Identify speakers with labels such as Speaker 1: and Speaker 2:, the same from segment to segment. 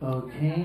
Speaker 1: Okay.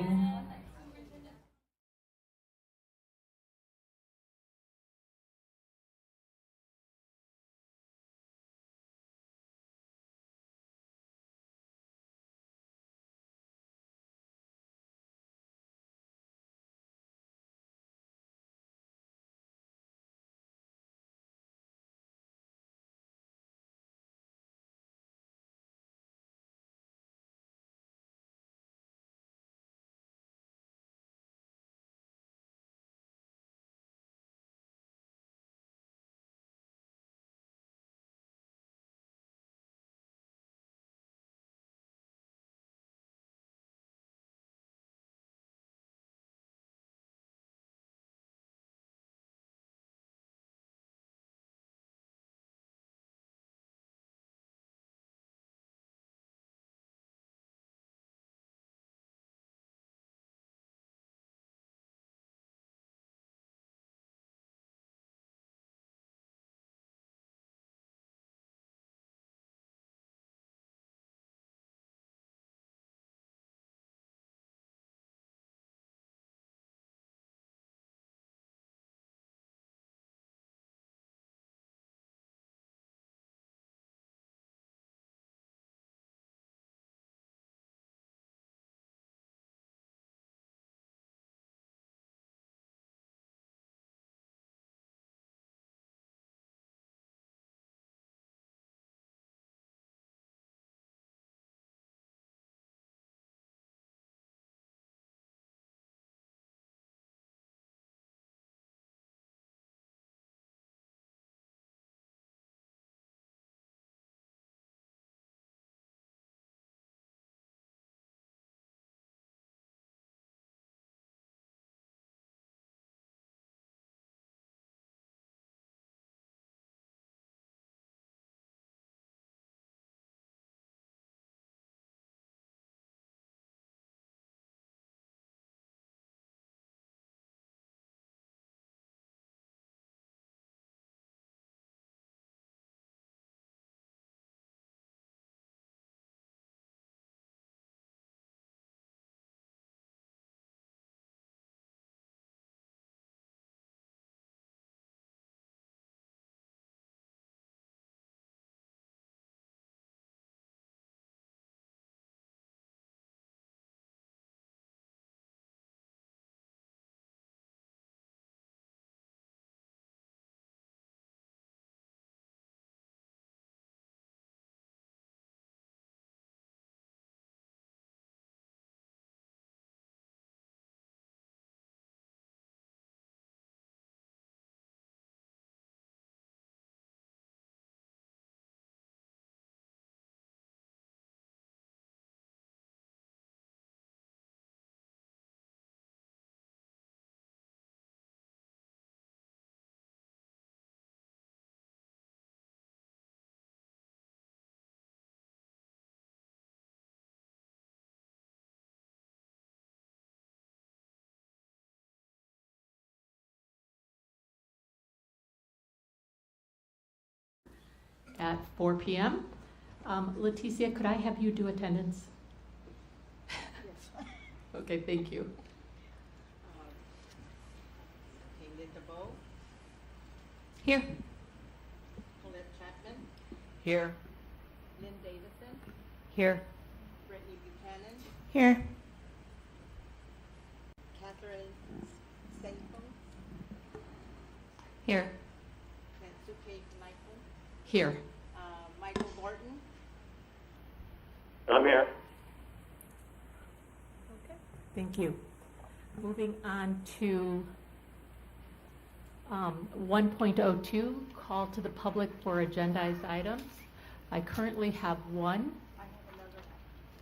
Speaker 2: At 4 p.m. Leticia, could I have you do attendance?
Speaker 3: Yes.
Speaker 2: Okay, thank you.
Speaker 3: Linda Bowe,
Speaker 2: Here.
Speaker 3: Colette Chapman,
Speaker 2: Here.
Speaker 3: Lynn Davison,
Speaker 2: Here.
Speaker 3: Brittany Buchanan,
Speaker 2: Here.
Speaker 3: Catherine Staples,
Speaker 2: Here.
Speaker 3: Natsuke Michael,
Speaker 2: Here.
Speaker 3: Michael Morton.
Speaker 1: I'm here.
Speaker 2: Okay, thank you. Moving on to 1.02, call to the public for agendized items. I currently have one.
Speaker 3: I have another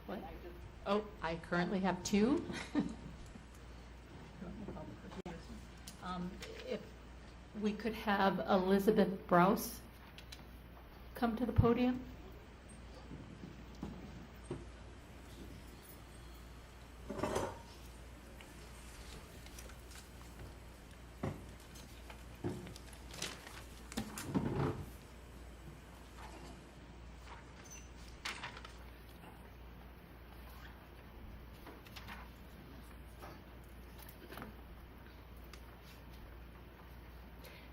Speaker 2: What?
Speaker 3: one. I just,
Speaker 2: Oh, I currently have two. If we could have Elizabeth Brous come to the podium.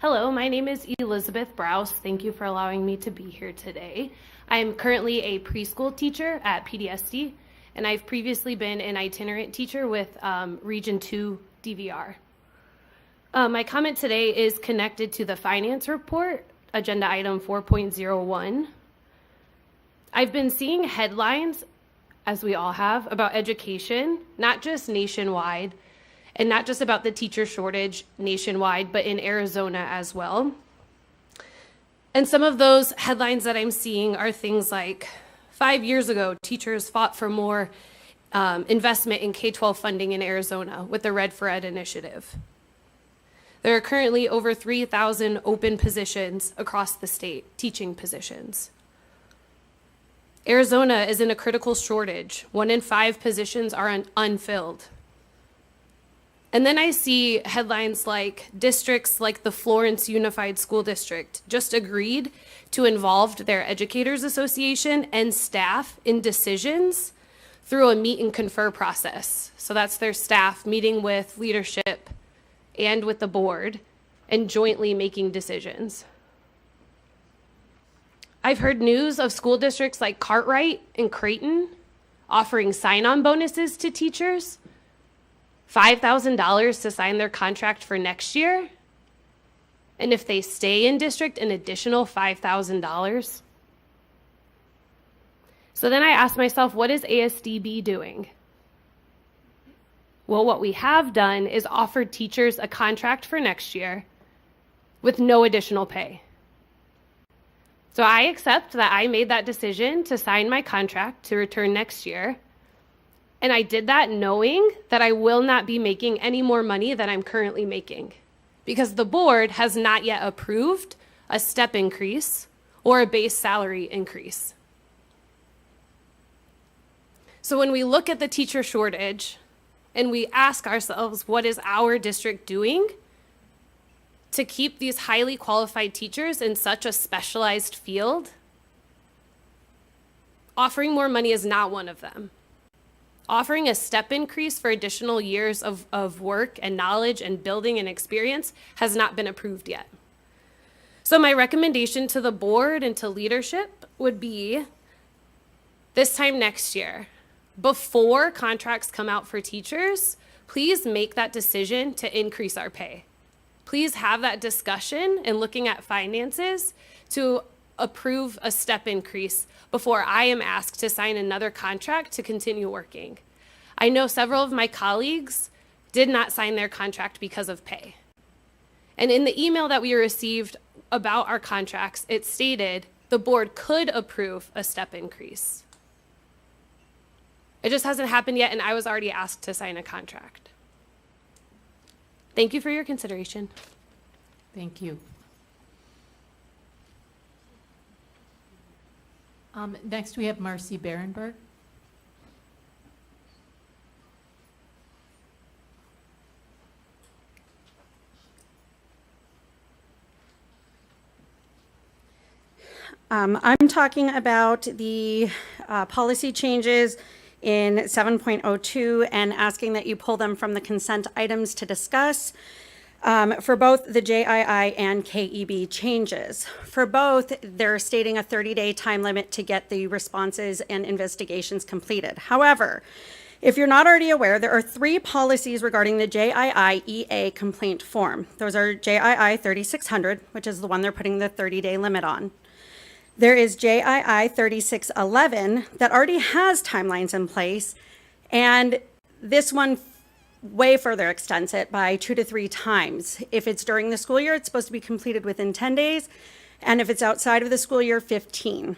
Speaker 1: Hello, my name is Elizabeth Browse. Thank you for allowing me to be here today. I'm currently a preschool teacher at PDSD, and I've previously been an itinerant teacher with Region 2 DVR. My comment today is connected to the finance report, agenda item 4.01. I've been seeing headlines, as we all have, about education, not just nationwide, and not just about the teacher shortage nationwide, but in Arizona as well. And some of those headlines that I'm seeing are things like, 5 years ago, teachers fought for more investment in K-12 funding in Arizona with the Red for Ed initiative. There are currently over 3,000 open positions across the state, teaching positions. Arizona is in a critical shortage. 1 in 5 positions are unfilled. And then I see headlines like districts like the Florence Unified School District just agreed to involve their educators association and staff in decisions through a meet and confer process. So that's their staff meeting with leadership and with the board and jointly making decisions. I've heard news of school districts like Cartwright and Creighton offering sign-on bonuses to teachers, $5,000 to sign their contract for next year, and if they stay in district, an additional $5,000. So then I asked myself, what is ASDB doing? Well, what we have done is offered teachers a contract for next year with no additional pay. So I accept that I made that decision to sign my contract to return next year. And I did that knowing that I will not be making any more money than I'm currently making, because the board has not yet approved a step increase or a base salary increase. So when we look at the teacher shortage and we ask ourselves, what is our district doing to keep these highly qualified teachers in such a specialized field? Offering more money is not one of them. Offering a step increase for additional years of work and knowledge and building and experience has not been approved yet. So my recommendation to the board and to leadership would be this time next year, before contracts come out for teachers, please make that decision to increase our pay. Please have that discussion and looking at finances to approve a step increase before I am asked to sign another contract to continue working. I know several of my colleagues did not sign their contract because of pay. And in the email that we received about our contracts, it stated the board could approve a step increase. It just hasn't happened yet, and I was already asked to sign a contract. Thank you for your consideration.
Speaker 2: Thank you. Next, we have Marcy Berenberg.
Speaker 4: I'm talking about the policy changes in 7.02 and asking that you pull them from the consent items to discuss for both the JII and KEB changes. For both, they're stating a 30-day time limit to get the responses and investigations completed. However, if you're not already aware, there are 3 policies regarding the JII EA complaint form. Those are JII 3600, which is the one they're putting the 30-day limit on. There is JII 3611 that already has timelines in place, and this one way further extends it by 2 to 3 times. If it's during the school year, it's supposed to be completed within 10 days, and if it's outside of the school year, 15.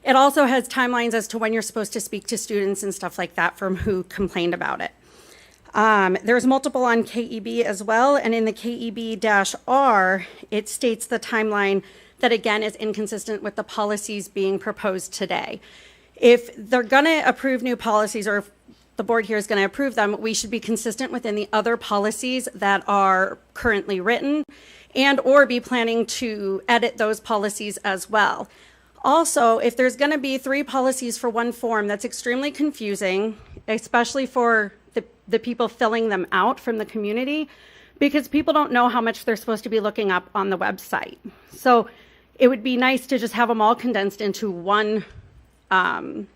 Speaker 4: It also has timelines as to when you're supposed to speak to students and stuff like that from who complained about it. There's multiple on KEB as well, and in the KEB-R, it states the timeline that again is inconsistent with the policies being proposed today. If they're gonna approve new policies, or if the board here is gonna approve them, we should be consistent within the other policies that are currently written and or be planning to edit those policies as well. Also, if there's gonna be 3 policies for one form, that's extremely confusing, especially for the people filling them out from the community. because people don't know how much they're supposed to be looking up on the website. So it would be nice to just have them all condensed into one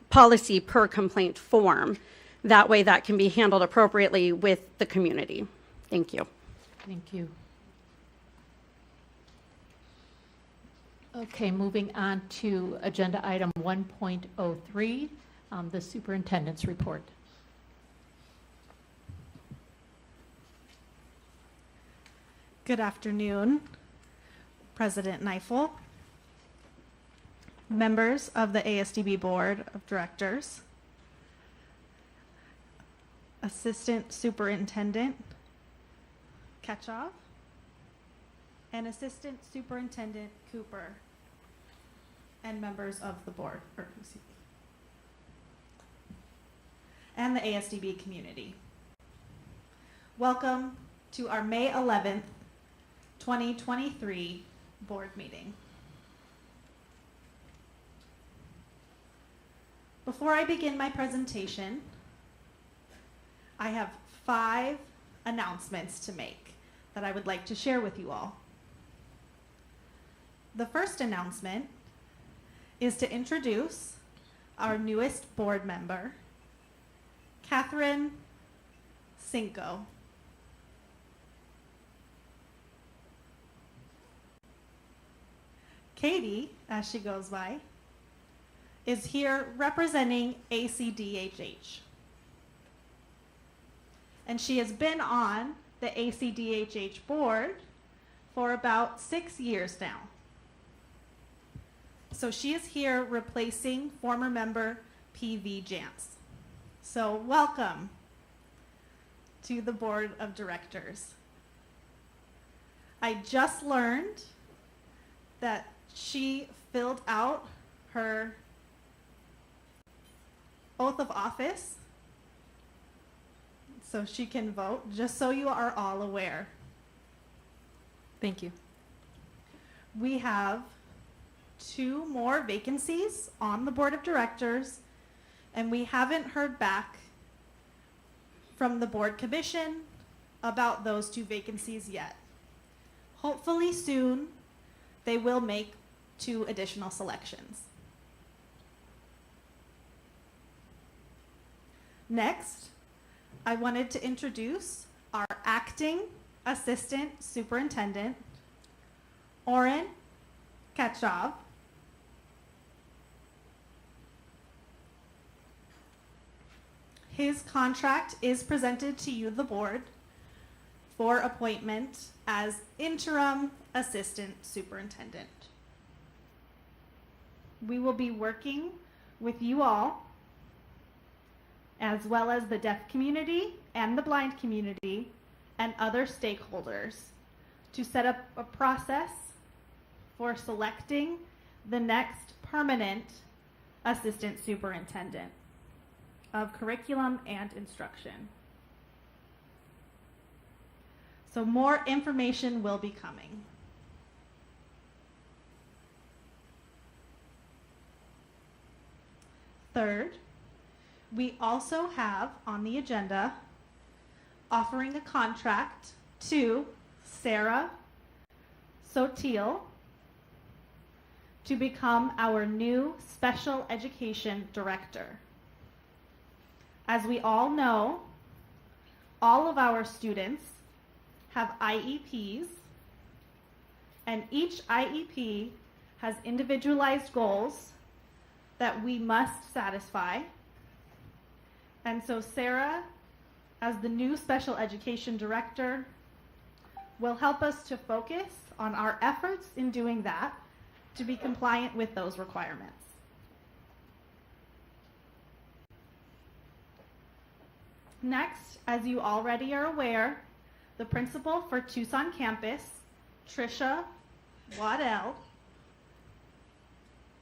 Speaker 4: policy per complaint form. That way that can be handled appropriately with the community. Thank you.
Speaker 2: Thank you. Okay, moving on to agenda item 1.03, the superintendent's report.
Speaker 5: Good afternoon, President Neifel, members of the ASDB Board of Directors, Assistant Superintendent Ketchov, and Assistant Superintendent Cooper, and members of the board, and the ASDB community. Welcome to our May 11th, 2023 board meeting. Before I begin my presentation, I have 5 announcements to make that I would like to share with you all. The first announcement is to introduce our newest board member, Catherine Cinco. Katie, as she goes by, is here representing ACDHH. And she has been on the ACDHH board for about 6 years now. So she is here replacing former member PV Jantz. So welcome to the board of directors. I just learned that she filled out her oath of office so she can vote, just so you are all aware.
Speaker 2: Thank you.
Speaker 5: We have 2 more vacancies on the board of directors, and we haven't heard back from the board commission about those 2 vacancies yet. Hopefully soon they will make 2 additional selections. Next, I wanted to introduce our acting assistant superintendent, Oren Ketchov. His contract is presented to you, the board, for appointment as interim assistant superintendent. We will be working with you all, as well as the deaf community and the blind community and other stakeholders, to set up a process for selecting the next permanent assistant superintendent of curriculum and instruction. So more information will be coming. Third, we also have on the agenda offering a contract to Sarah Sotil to become our new special education director. As we all know, all of our students have IEPs, and each IEP has individualized goals that we must satisfy. And so Sarah, as the new special education director, will help us to focus on our efforts in doing that to be compliant with those requirements. Next, as you already are aware, the principal for Tucson campus, Tricia Waddell,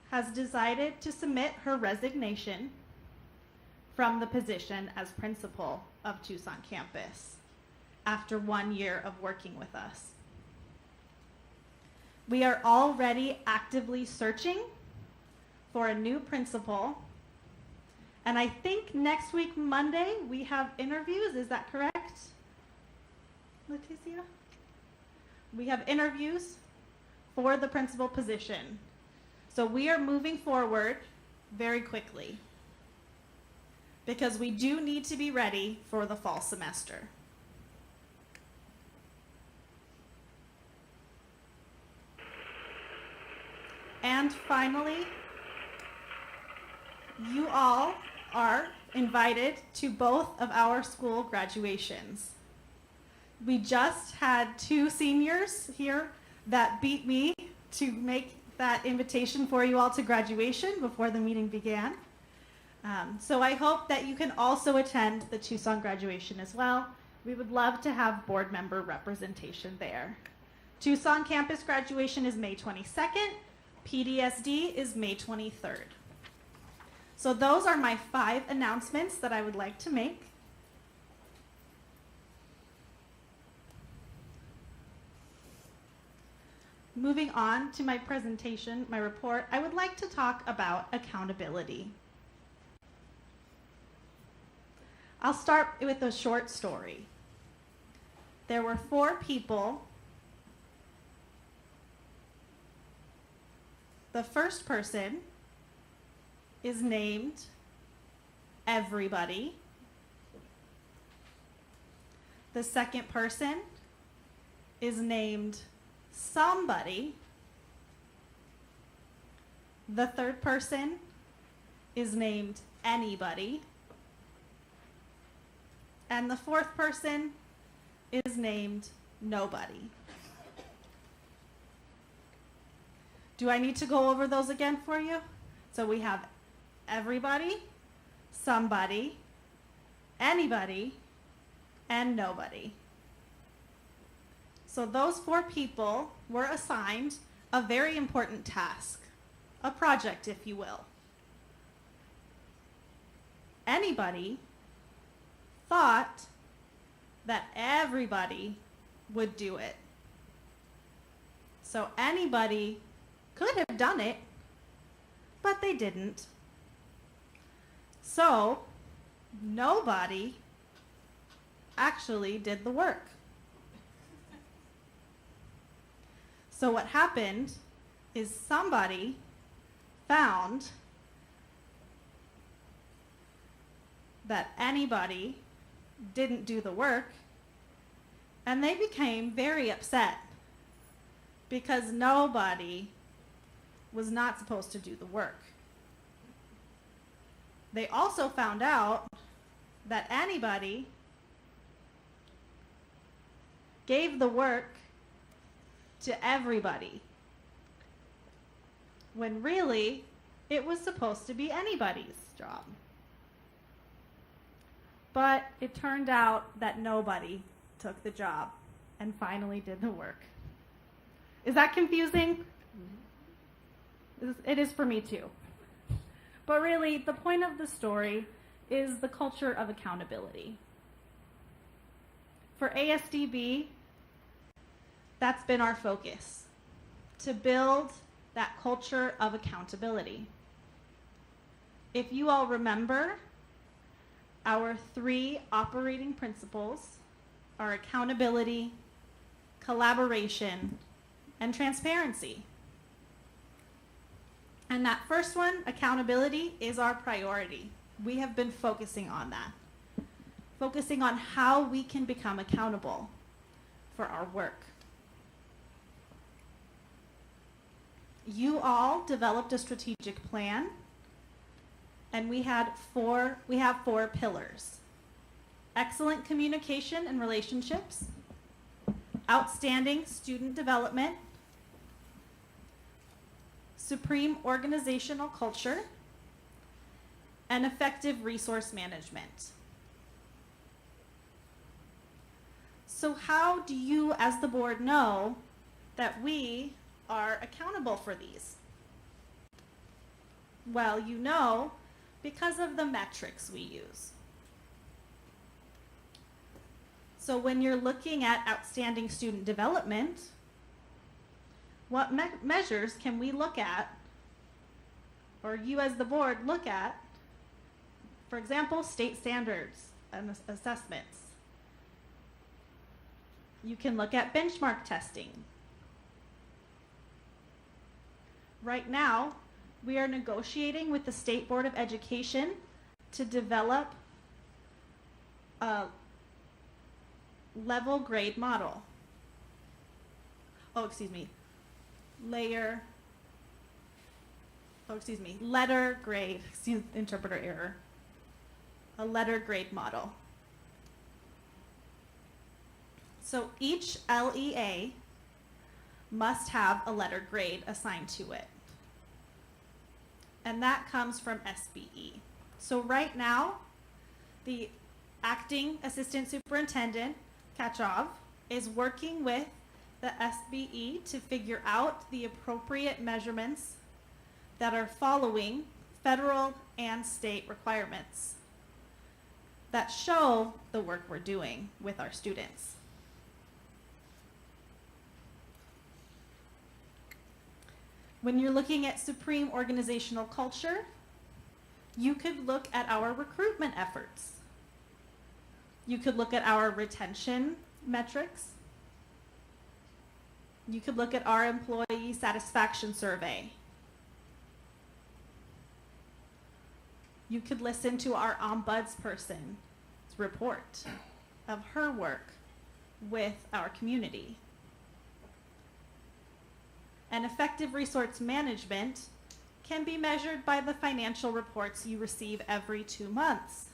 Speaker 5: has decided to submit her resignation from the position as principal of Tucson campus after 1 year of working with us. We are already actively searching for a new principal, and I think next week, Monday, we have interviews. Is that correct? Leticia? We have interviews for the principal position. So we are moving forward very quickly because we do need to be ready for the fall semester. And finally, you all are invited to both of our school graduations. We just had 2 seniors here that beat me to make that invitation for you all to graduation before the meeting began. So I hope that you can also attend the Tucson graduation as well. We would love to have board member representation there. Tucson campus graduation is May 22nd. PDSD is May 23rd. So those are my 5 announcements that I would like to make. Moving on to my presentation, my report, I would like to talk about accountability. I'll start with a short story. There were 4 people. The first person is named everybody. The second person is named somebody. The third person is named anybody. And the fourth person is named nobody. Do I need to go over those again for you? So we have everybody, somebody, anybody, and nobody. So those 4 people were assigned a very important task, a project, if you will. Anybody thought that everybody would do it. So anybody could have done it, but they didn't. So nobody actually did the work. So what happened is somebody found that anybody didn't do the work, and they became very upset because nobody was not supposed to do the work. They also found out that anybody gave the work to everybody, when really it was supposed to be anybody's job. But it turned out that nobody took the job and finally did the work. Is that confusing? It is for me too. But really, the point of the story is the culture of accountability. For ASDB, that's been our focus, to build that culture of accountability. If you all remember, our 3 operating principles are accountability, collaboration, and transparency. And that first one, accountability, is our priority. We have been focusing on that, focusing on how we can become accountable for our work. You all developed a strategic plan, and we have 4 pillars: excellent communication and relationships, outstanding student development, supreme organizational culture, and effective resource management. So how do you as the board know that we are accountable for these? Well, you know because of the metrics we use. So when you're looking at outstanding student development, what measures can we look at, or you as the board look at? For example, state standards and assessments. You can look at benchmark testing. Right now, we are negotiating with the State Board of Education to develop a level grade model. Letter grade, interpreter error. A letter grade model. So each LEA must have a letter grade assigned to it. And that comes from SBE. So right now, the acting assistant superintendent, Kachov, is working with the SBE to figure out the appropriate measurements that are following federal and state requirements that show the work we're doing with our students. When you're looking at supreme organizational culture, you could look at our recruitment efforts. You could look at our retention metrics. You could look at our employee satisfaction survey. You could listen to our ombudsperson's report of her work with our community. And effective resource management can be measured by the financial reports you receive every 2 months.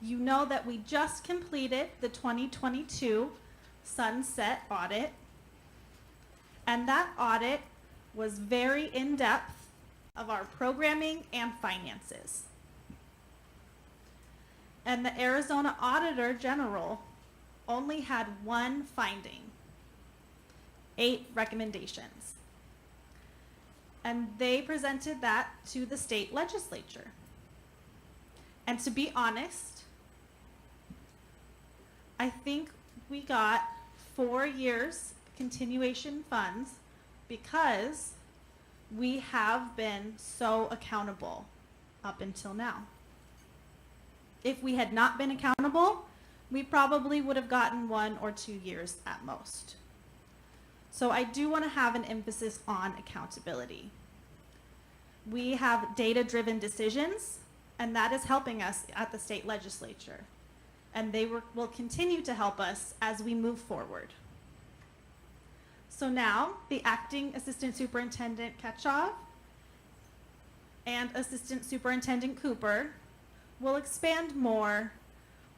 Speaker 5: You know that we just completed the 2022 sunset audit, and that audit was very in-depth of our programming and finances. And the Arizona Auditor General only had one finding, 8 recommendations. And they presented that to the state legislature. And to be honest, I think we got 4 years continuation funds because we have been so accountable up until now. If we had not been accountable, we probably would have gotten 1 or 2 years at most. So I do want to have an emphasis on accountability. We have data-driven decisions, and that is helping us at the state legislature. And they will continue to help us as we move forward. So now, the Acting Assistant Superintendent Kachov and Assistant Superintendent Cooper will expand more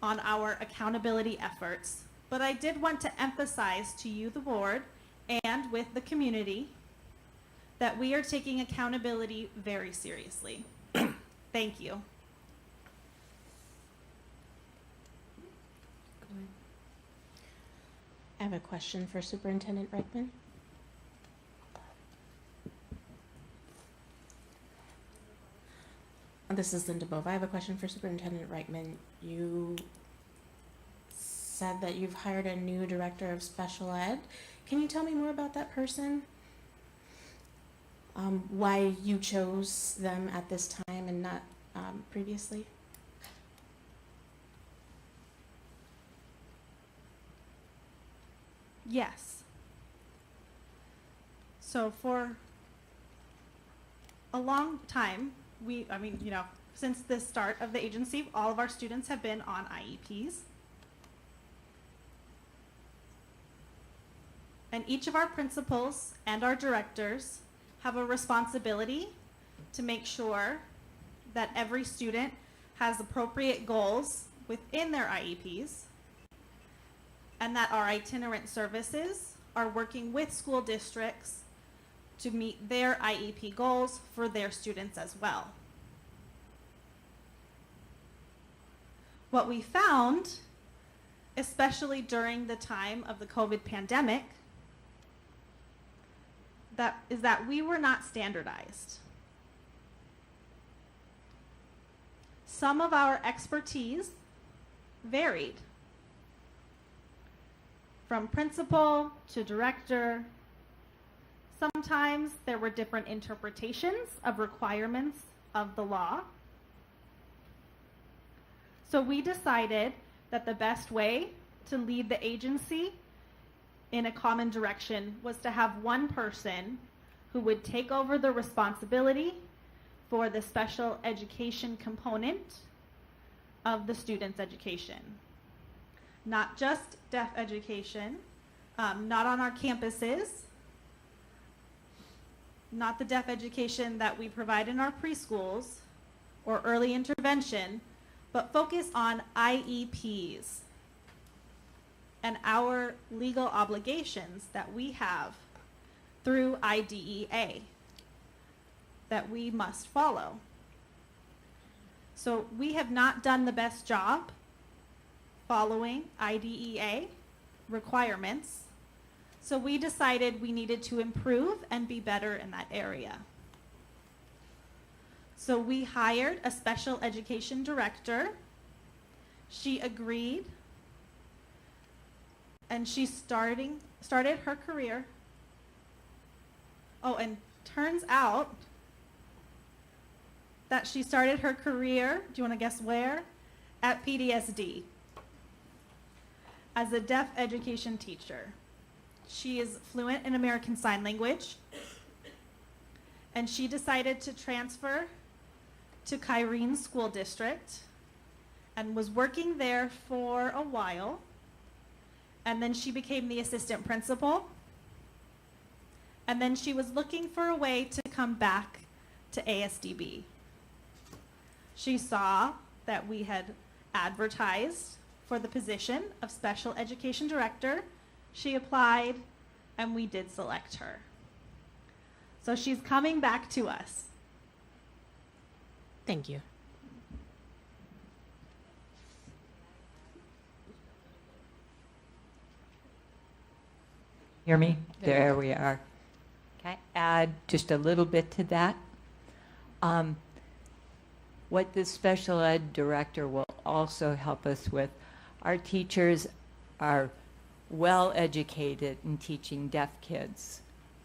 Speaker 5: on our accountability efforts. But I did want to emphasize to you, the board, and with the community, that we are taking accountability very seriously. Thank you.
Speaker 6: I have a question for Superintendent Reichman. This is Linda Bova. I have a question for Superintendent Reichman. You said that you've hired a new director of special ed. Can you tell me more about that person? Why you chose them at this time and not previously?
Speaker 5: Yes. So for a long time, since the start of the agency, all of our students have been on IEPs. And each of our principals and our directors have a responsibility to make sure that every student has appropriate goals within their IEPs, and that our itinerant services are working with school districts to meet their IEP goals for their students as well. What we found, especially during the time of the COVID pandemic, is that we were not standardized. Some of our expertise varied from principal to director. Sometimes there were different interpretations of requirements of the law. So we decided that the best way to lead the agency in a common direction was to have one person who would take over the responsibility for the special education component of the student's education. Not just deaf education, not on our campuses, not the deaf education that we provide in our preschools or early intervention, but focus on IEPs and our legal obligations that we have through IDEA that we must follow. So we have not done the best job following IDEA requirements. So we decided we needed to improve and be better in that area. So we hired a special education director. She agreed, and she started her career. Oh, and turns out that she started her career, do you want to guess where? At PDSD as a deaf education teacher. She is fluent in American Sign Language, and she decided to transfer to Kyrene School District and was working there for a while, and then she became the assistant principal, and then she was looking for a way to come back to ASDB. She saw that we had advertised for the position of special education director. She applied, and we did select her. So she's coming back to us.
Speaker 6: Thank you.
Speaker 7: Hear me? There we are. Can I add just a little bit to that? What the special ed director will also help us with, our teachers are well educated in teaching deaf kids,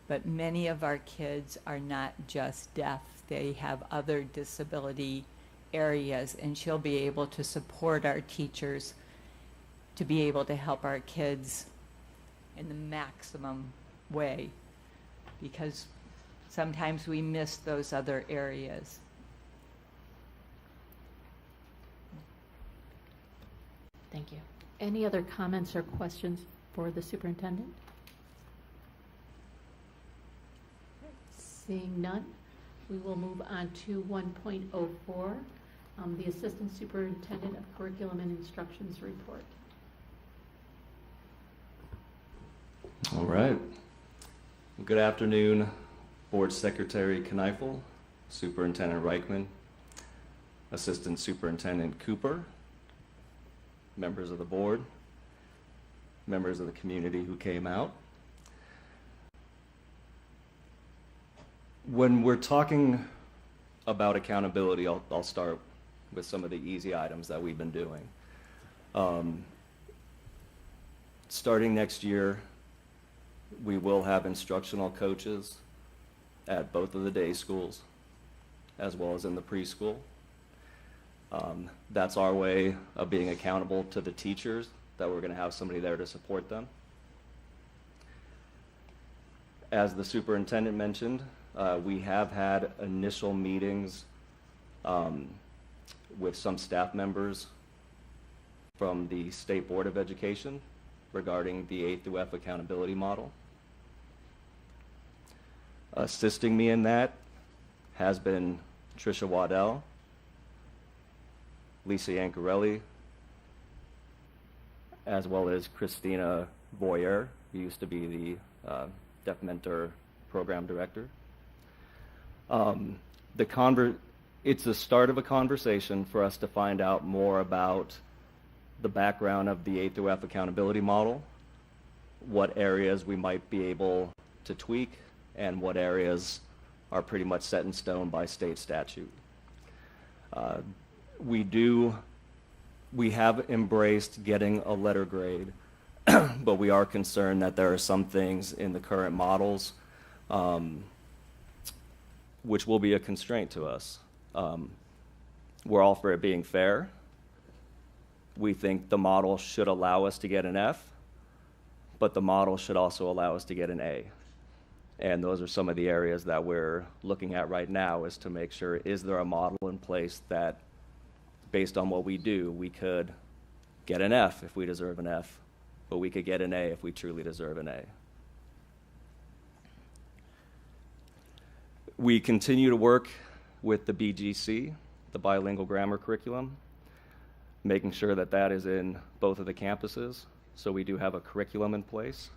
Speaker 7: but many of our kids are not just deaf. They have other disability areas, and she'll be able to support our teachers to be able to help our kids in the maximum way, because sometimes we miss those other areas.
Speaker 6: Thank you.
Speaker 2: Any other comments or questions for the superintendent? Seeing none, we will move on to 1.04, the Assistant Superintendent of Curriculum and Instructions report.
Speaker 8: All right. Well, good afternoon, Board Secretary Kneifel, Superintendent Reichman, Assistant Superintendent Cooper, members of the board, members of the community who came out. When we're talking about accountability, I'll start with some of the easy items that we've been doing. Starting next year, we will have instructional coaches at both of the day schools, as well as in the preschool. That's our way of being accountable to the teachers, that we're going to have somebody there to support them. As the superintendent mentioned, we have had initial meetings with some staff members from the State Board of Education regarding the A through F accountability model. Assisting me in that has been Tricia Waddell, Lisa Yancarelli, as well as Christina Boyer, who used to be the Deaf Mentor Program Director. It's the start of a conversation for us to find out more about the background of the A through F accountability model, what areas we might be able to tweak, and what areas are pretty much set in stone by state statute. We have embraced getting a letter grade, but we are concerned that there are some things in the current models which will be a constraint to us. We're all for it being fair. We think the model should allow us to get an F, but the model should also allow us to get an A. And those are some of the areas that we're looking at right now, is to make sure, is there a model in place that, based on what we do, we could get an F if we deserve an F, but we could get an A if we truly deserve an A. We continue to work with the BGC, the bilingual grammar curriculum, making sure that that is in both of the campuses. So we do have a curriculum in place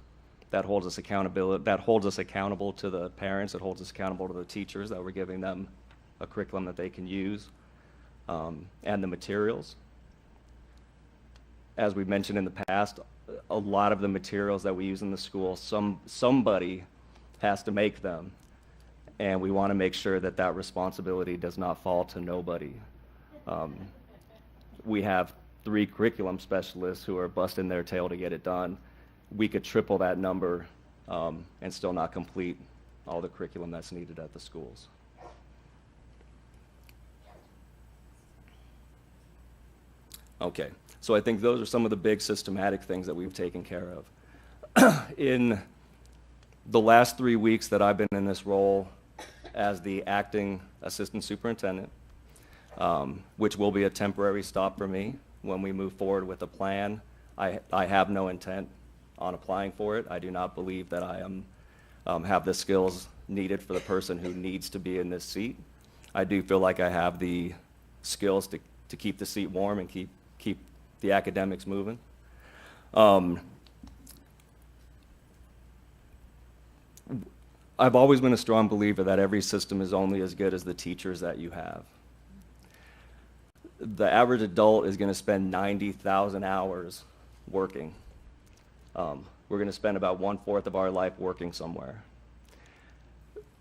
Speaker 8: that holds us accountable to the parents, it holds us accountable to the teachers, that we're giving them a curriculum that they can use, and the materials. As we've mentioned in the past, a lot of the materials that we use in the school, somebody has to make them, and we want to make sure that that responsibility does not fall to nobody. We have 3 curriculum specialists who are busting their tail to get it done. We could triple that number and still not complete all the curriculum that's needed at the schools. Okay, so I think those are some of the big systematic things that we've taken care of. In the last 3 weeks that I've been in this role as the acting assistant superintendent, which will be a temporary stop for me when we move forward with a plan, I have no intent on applying for it. I do not believe that I have the skills needed for the person who needs to be in this seat. I do feel like I have the skills to keep the seat warm and keep the academics moving. I've always been a strong believer that every system is only as good as the teachers that you have. The average adult is going to spend 90,000 hours working. We're going to spend about 1/4 of our life working somewhere.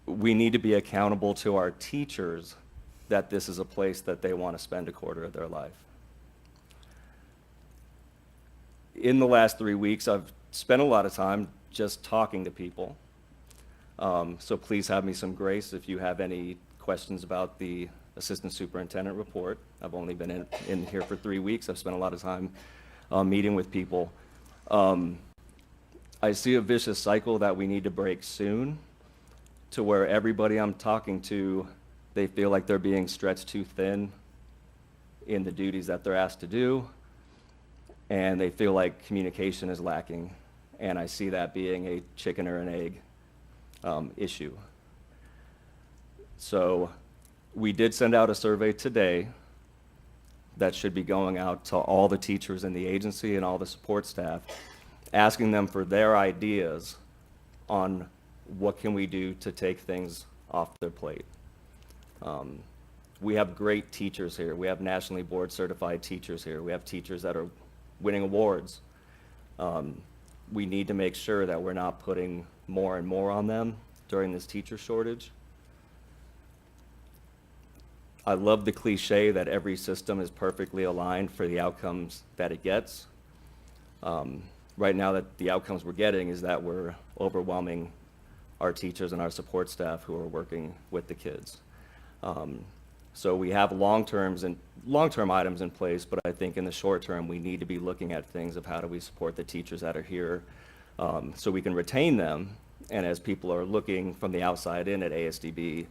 Speaker 8: We need to be accountable to our teachers that this is a place that they want to spend 1/4 of their life. In the last 3 weeks, I've spent a lot of time just talking to people. So please have me some grace if you have any questions about the assistant superintendent report. I've only been in here for 3 weeks. I've spent a lot of time meeting with people. I see a vicious cycle that we need to break soon, to where everybody I'm talking to, they feel like they're being stretched too thin in the duties that they're asked to do, and they feel like communication is lacking. And I see that being a chicken or an egg issue. So we did send out a survey today that should be going out to all the teachers in the agency and all the support staff, asking them for their ideas on what can we do to take things off their plate. We have great teachers here. We have nationally board certified teachers here. We have teachers that are winning awards. We need to make sure that we're not putting more and more on them during this teacher shortage. I love the cliche that every system is perfectly aligned for the outcomes that it gets. Right now, that the outcomes we're getting is that we're overwhelming our teachers and our support staff who are working with the kids. So we have long-term items in place, but I think in the short term, we need to be looking at things of how do we support the teachers that are here, so we can retain them. And as people are looking from the outside in at ASDB,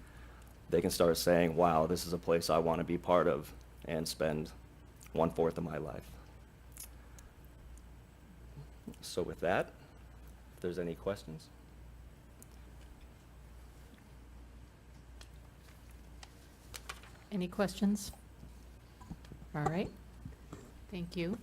Speaker 8: they can start saying, wow, this is a place I want to be part of and spend 1/4 of my life. So with that, if there's any questions.
Speaker 2: Any questions? All right. Thank you.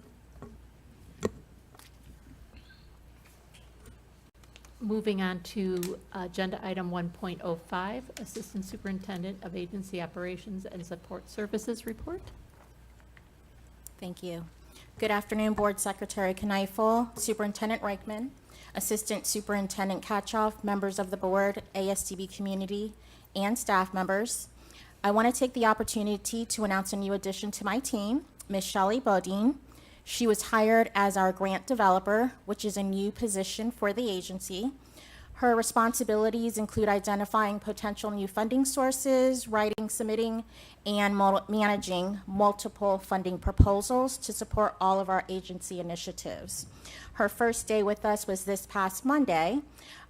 Speaker 2: Moving on to agenda item 1.05, Assistant Superintendent of Agency Operations and Support Services Report.
Speaker 6: Thank you. Good afternoon, Board Secretary Kneifel, Superintendent Reichman, Assistant Superintendent Katchoff, members of the board, ASDB community, and staff members. I want to take the opportunity to announce a new addition to my team, Ms. Shelley Bodine. She was hired as our grant developer, which is a new position for the agency. Her responsibilities include identifying potential new funding sources, writing, submitting, and managing multiple funding proposals to support all of our agency initiatives. Her first day with us was this past Monday.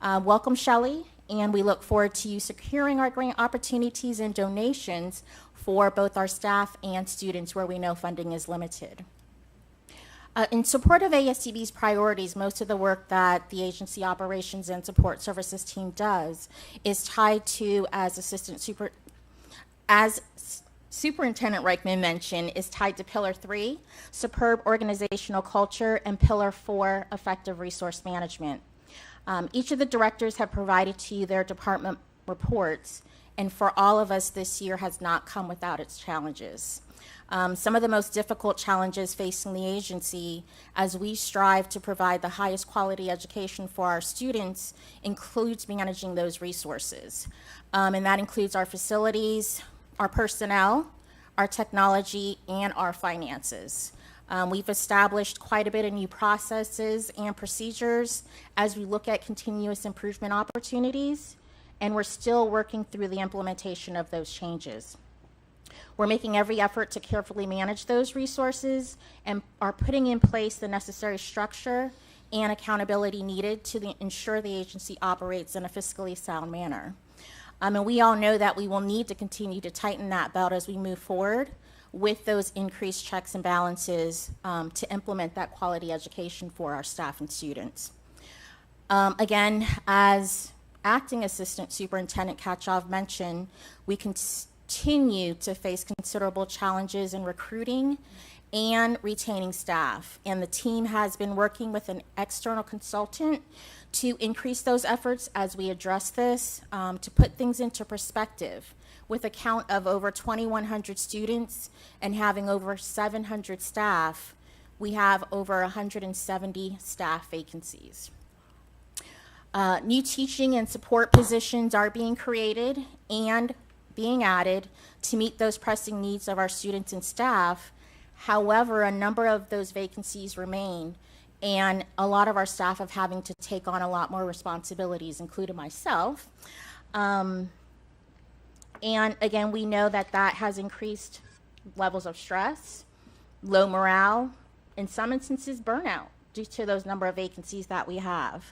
Speaker 6: Welcome, Shelley, and we look forward to you securing our grant opportunities and donations for both our staff and students where we know funding is limited. In support of ASDB's priorities, most of the work that the agency operations and support services team does is tied to, as Superintendent Reichman mentioned, is tied to Pillar 3, superb organizational culture, and Pillar 4, effective resource management. Each of the directors have provided to you their department reports, and for all of us, this year has not come without its challenges. Some of the most difficult challenges facing the agency as we strive to provide the highest quality education for our students includes managing those resources. And that includes our facilities, our personnel, our technology, and our finances. We've established quite a bit of new processes and procedures as we look at continuous improvement opportunities, and we're still working through the implementation of those changes. We're making every effort to carefully manage those resources and are putting in place the necessary structure and accountability needed to ensure the agency operates in a fiscally sound manner. And we all know that we will need to continue to tighten that belt as we move forward with those increased checks and balances to implement that quality education for our staff and students. Again, as Acting Assistant Superintendent Katchoff mentioned, we continue to face considerable challenges in recruiting and retaining staff. And the team has been working with an external consultant to increase those efforts as we address this. To put things into perspective, with a count of over 2,100 students and having over 700 staff, we have over 170 staff vacancies. New teaching and support positions are being created and being added to meet those pressing needs of our students and staff. However, a number of those vacancies remain, and a lot of our staff are having to take on a lot more responsibilities, including myself. And again, we know that that has increased levels of stress, low morale, in some instances burnout due to those number of vacancies that we have.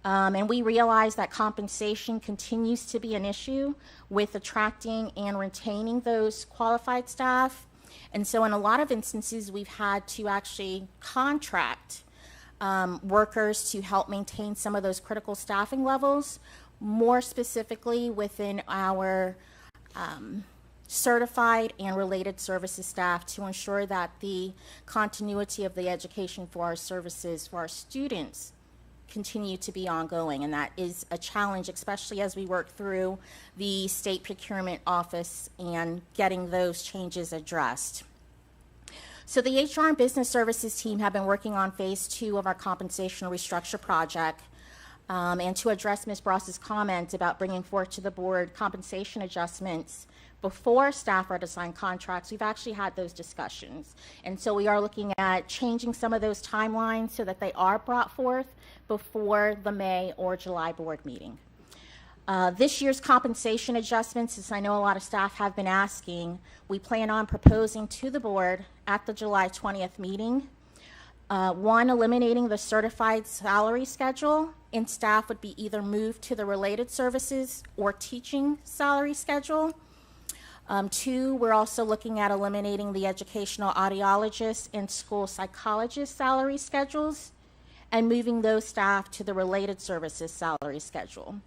Speaker 6: And we realize that compensation continues to be an issue with attracting and retaining those qualified staff. And so in a lot of instances, we've had to actually contract workers to help maintain some of those critical staffing levels, more specifically within our certified and related services staff, to ensure that the continuity of the education for our services for our students continue to be ongoing. And that is a challenge, especially as we work through the state procurement office and getting those changes addressed. So the HR and business services team have been working on phase 2 of our compensation restructure project. And to address Ms. Bross's comment about bringing forth to the board compensation adjustments before staff are to sign contracts, we've actually had those discussions. And so we are looking at changing some of those timelines so that they are brought forth before the May or July board meeting. This year's compensation adjustments, as I know a lot of staff have been asking, we plan on proposing to the board at the July 20th meeting. One, eliminating the certified salary schedule, and staff would be either moved to the related services or teaching salary schedule. 2, we're also looking at eliminating the educational audiologist and school psychologist salary schedules and moving those staff to the related services salary schedule.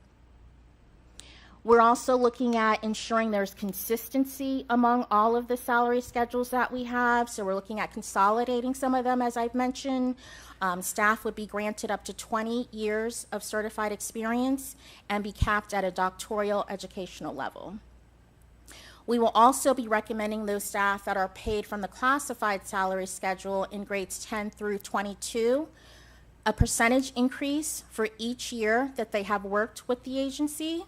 Speaker 6: We're also looking at ensuring there's consistency among all of the salary schedules that we have. So we're looking at consolidating some of them, as I've mentioned. Staff would be granted up to 20 years of certified experience and be capped at a doctoral educational level. We will also be recommending those staff that are paid from the classified salary schedule in grades 10 through 22, a percentage increase for each year that they have worked with the agency.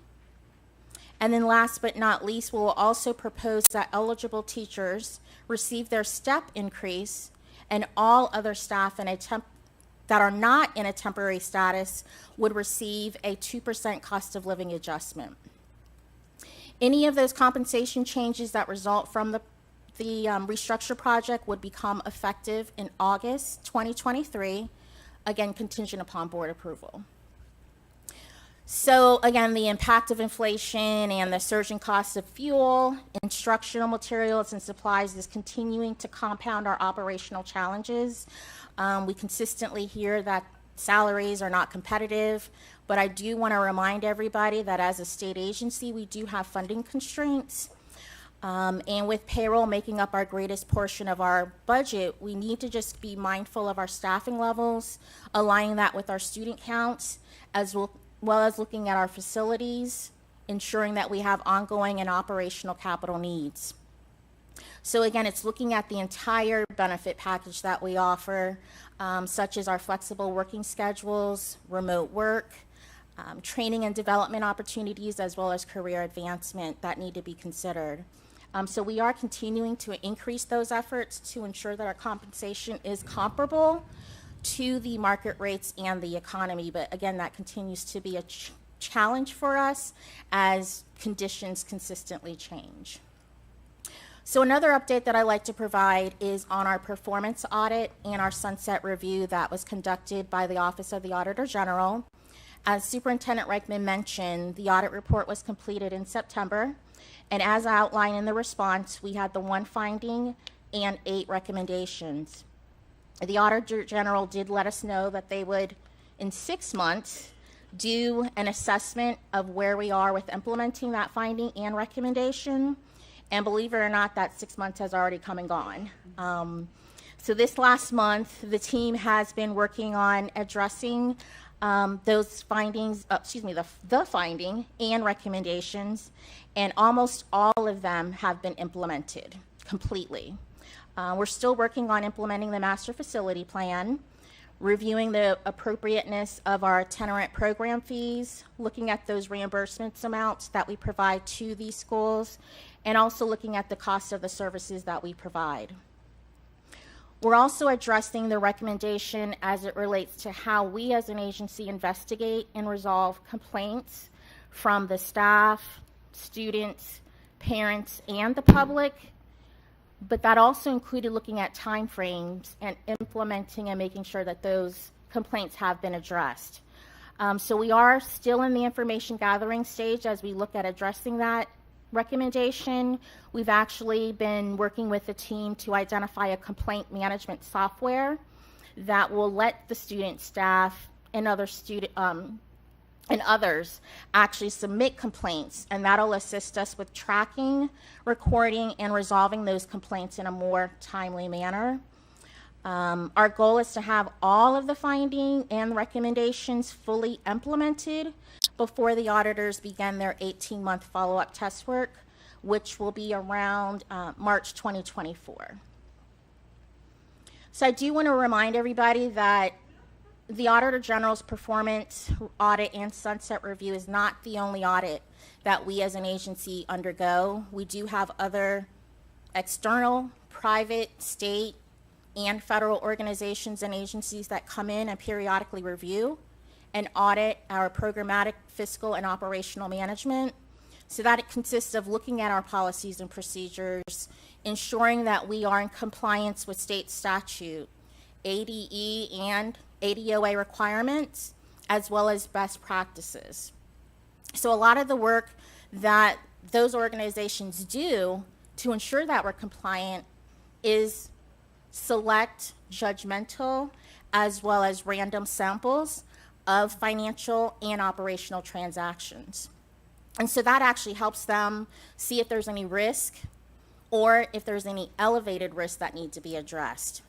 Speaker 6: And then last but not least, we will also propose that eligible teachers receive their step increase and all other staff in a that are not in a temporary status would receive a 2% cost of living adjustment. Any of those compensation changes that result from the restructure project would become effective in August 2023, again, contingent upon board approval. So again, the impact of inflation and the surging cost of fuel, instructional materials, and supplies is continuing to compound our operational challenges. We consistently hear that salaries are not competitive, but I do want to remind everybody that as a state agency, we do have funding constraints. And with payroll making up our greatest portion of our budget, we need to just be mindful of our staffing levels, aligning that with our student counts, as well as looking at our facilities, ensuring that we have ongoing and operational capital needs. So again, it's looking at the entire benefit package that we offer, such as our flexible working schedules, remote work, training and development opportunities, as well as career advancement that need to be considered. So we are continuing to increase those efforts to ensure that our compensation is comparable to the market rates and the economy. But again, that continues to be a challenge for us as conditions consistently change. So another update that I like to provide is on our performance audit and our sunset review that was conducted by the Office of the Auditor General. As Superintendent Reichman mentioned, the audit report was completed in September, and as outlined in the response, we had the 1 finding and 8 recommendations. The Auditor General did let us know that they would, in 6 months, do an assessment of where we are with implementing that finding and recommendation. And believe it or not, that 6 months has already come and gone. So this last month, the team has been working on addressing those findings, the finding and recommendations, and almost all of them have been implemented completely. We're still working on implementing the master facility plan, reviewing the appropriateness of our itinerant program fees, looking at those reimbursements amounts that we provide to these schools, and also looking at the cost of the services that we provide. We're also addressing the recommendation as it relates to how we as an agency investigate and resolve complaints from the staff, students, parents, and the public, but that also included looking at timeframes and implementing and making sure that those complaints have been addressed. So we are still in the information gathering stage as we look at addressing that recommendation. We've actually been working with the team to identify a complaint management software that will let the student, staff, and others actually submit complaints, and that'll assist us with tracking, recording, and resolving those complaints in a more timely manner. Our goal is to have all of the finding and recommendations fully implemented before the auditors begin their 18-month follow-up test work, which will be around March 2024. So I do want to remind everybody that the Auditor General's performance audit and sunset review is not the only audit that we as an agency undergo. We do have other external, private, state, and federal organizations and agencies that come in and periodically review and audit our programmatic, fiscal, and operational management. So that it consists of looking at our policies and procedures, ensuring that we are in compliance with state statute, ADE and ADOA requirements, as well as best practices. So a lot of the work that those organizations do to ensure that we're compliant is select, judgmental, as well as random samples of financial and operational transactions. And so that actually helps them see if there's any risk or if there's any elevated risk that need to be addressed.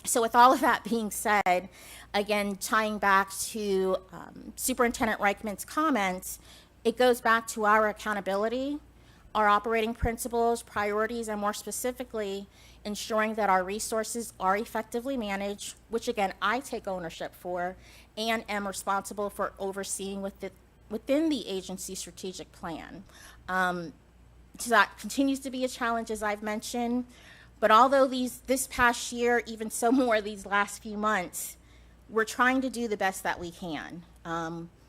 Speaker 6: So with all of that being said, again, tying back to Superintendent Reichman's comments, it goes back to our accountability, our operating principles, priorities, and more specifically, ensuring that our resources are effectively managed, which again, I take ownership for and am responsible for overseeing within the agency strategic plan. So that continues to be a challenge, as I've mentioned, but although this past year, even so more these last few months, we're trying to do the best that we can.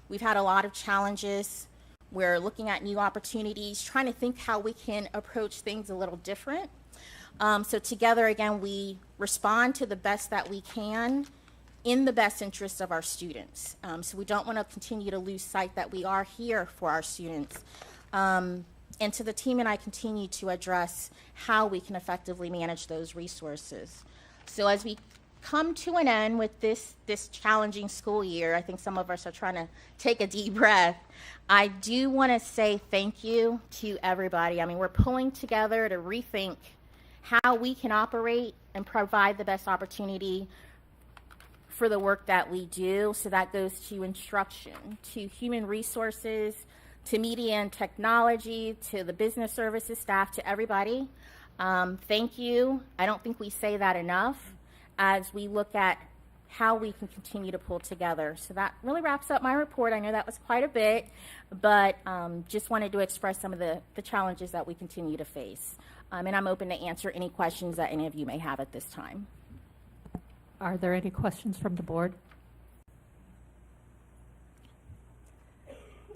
Speaker 6: We've had a lot of challenges. We're looking at new opportunities, trying to think how we can approach things a little different. So together, again, we respond to the best that we can in the best interest of our students. So we don't want to continue to lose sight that we are here for our students. And to the team and I continue to address how we can effectively manage those resources. So as we come to an end with this challenging school year, I think some of us are trying to take a deep breath. I do want to say thank you to everybody. I mean, we're pulling together to rethink how we can operate and provide the best opportunity for the work that we do. So that goes to instruction, to human resources, to media and technology, to the business services staff, to everybody. Thank you. I don't think we say that enough as we look at how we can continue to pull together. So that really wraps up my report. I know that was quite a bit, but just wanted to express some of the challenges that we continue to face. And I'm open to answer any questions that any of you may have at this time.
Speaker 2: Are there any questions from the board?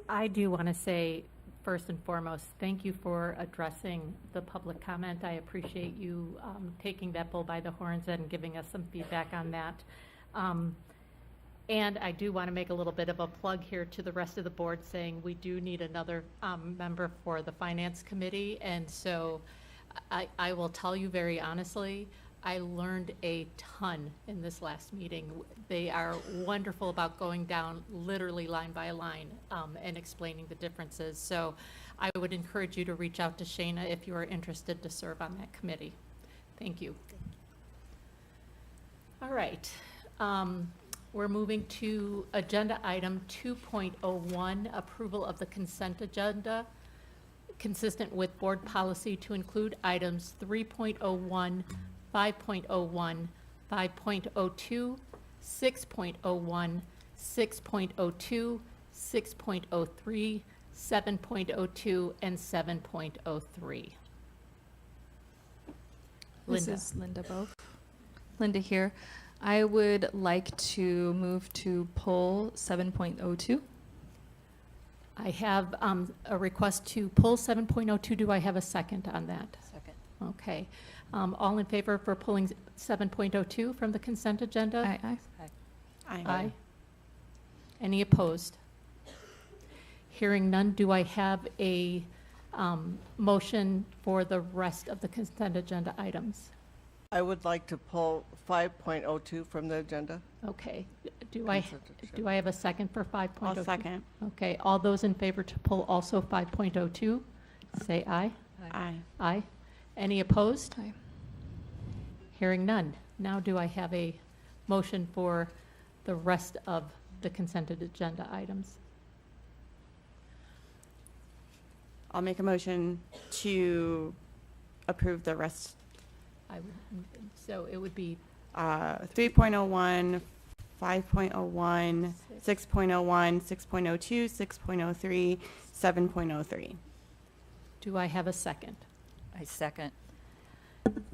Speaker 2: I do want to say, first and foremost, thank you for addressing the public comment. I appreciate you taking that bull by the horns and giving us some feedback on that. And I do want to make a little bit of a plug here to the rest of the board, saying we do need another member for the Finance Committee. And so I will tell you very honestly, I learned a ton in this last meeting. They are wonderful about going down literally line by line and explaining the differences. So I would encourage you to reach out to Shayna if you are interested to serve on that committee. Thank you. All right. We're moving to agenda item 2.01, approval of the consent agenda, consistent with board policy to include items 3.01, 5.01, 5.02, 6.01, 6.02, 6.03, 7.02, and 7.03.
Speaker 9: This is Linda Both. Linda here. I would like to move to pull 7.02.
Speaker 2: I have a request to pull 7.02. Do I have a second on that?
Speaker 7: Second.
Speaker 2: Okay. All in favor for pulling 7.02 from the consent agenda?
Speaker 9: Aye.
Speaker 2: Aye. Any opposed? Hearing none, do I have a motion for the rest of the consent agenda items?
Speaker 10: I would like to pull 5.02 from the agenda.
Speaker 2: Okay. Do I have a second for 5.02?
Speaker 4: I'll second.
Speaker 2: Okay. All those in favor to pull also 5.02, say aye.
Speaker 4: Aye.
Speaker 2: Aye. Any opposed?
Speaker 9: Aye.
Speaker 2: Hearing none. Now do I have a motion for the rest of the consented agenda items?
Speaker 11: I'll make a motion to approve the rest.
Speaker 2: So it would be
Speaker 11: 3.01, 5.01, 6.01, 6.02, 6.03, 7.03.
Speaker 2: do I have a second?
Speaker 7: I second.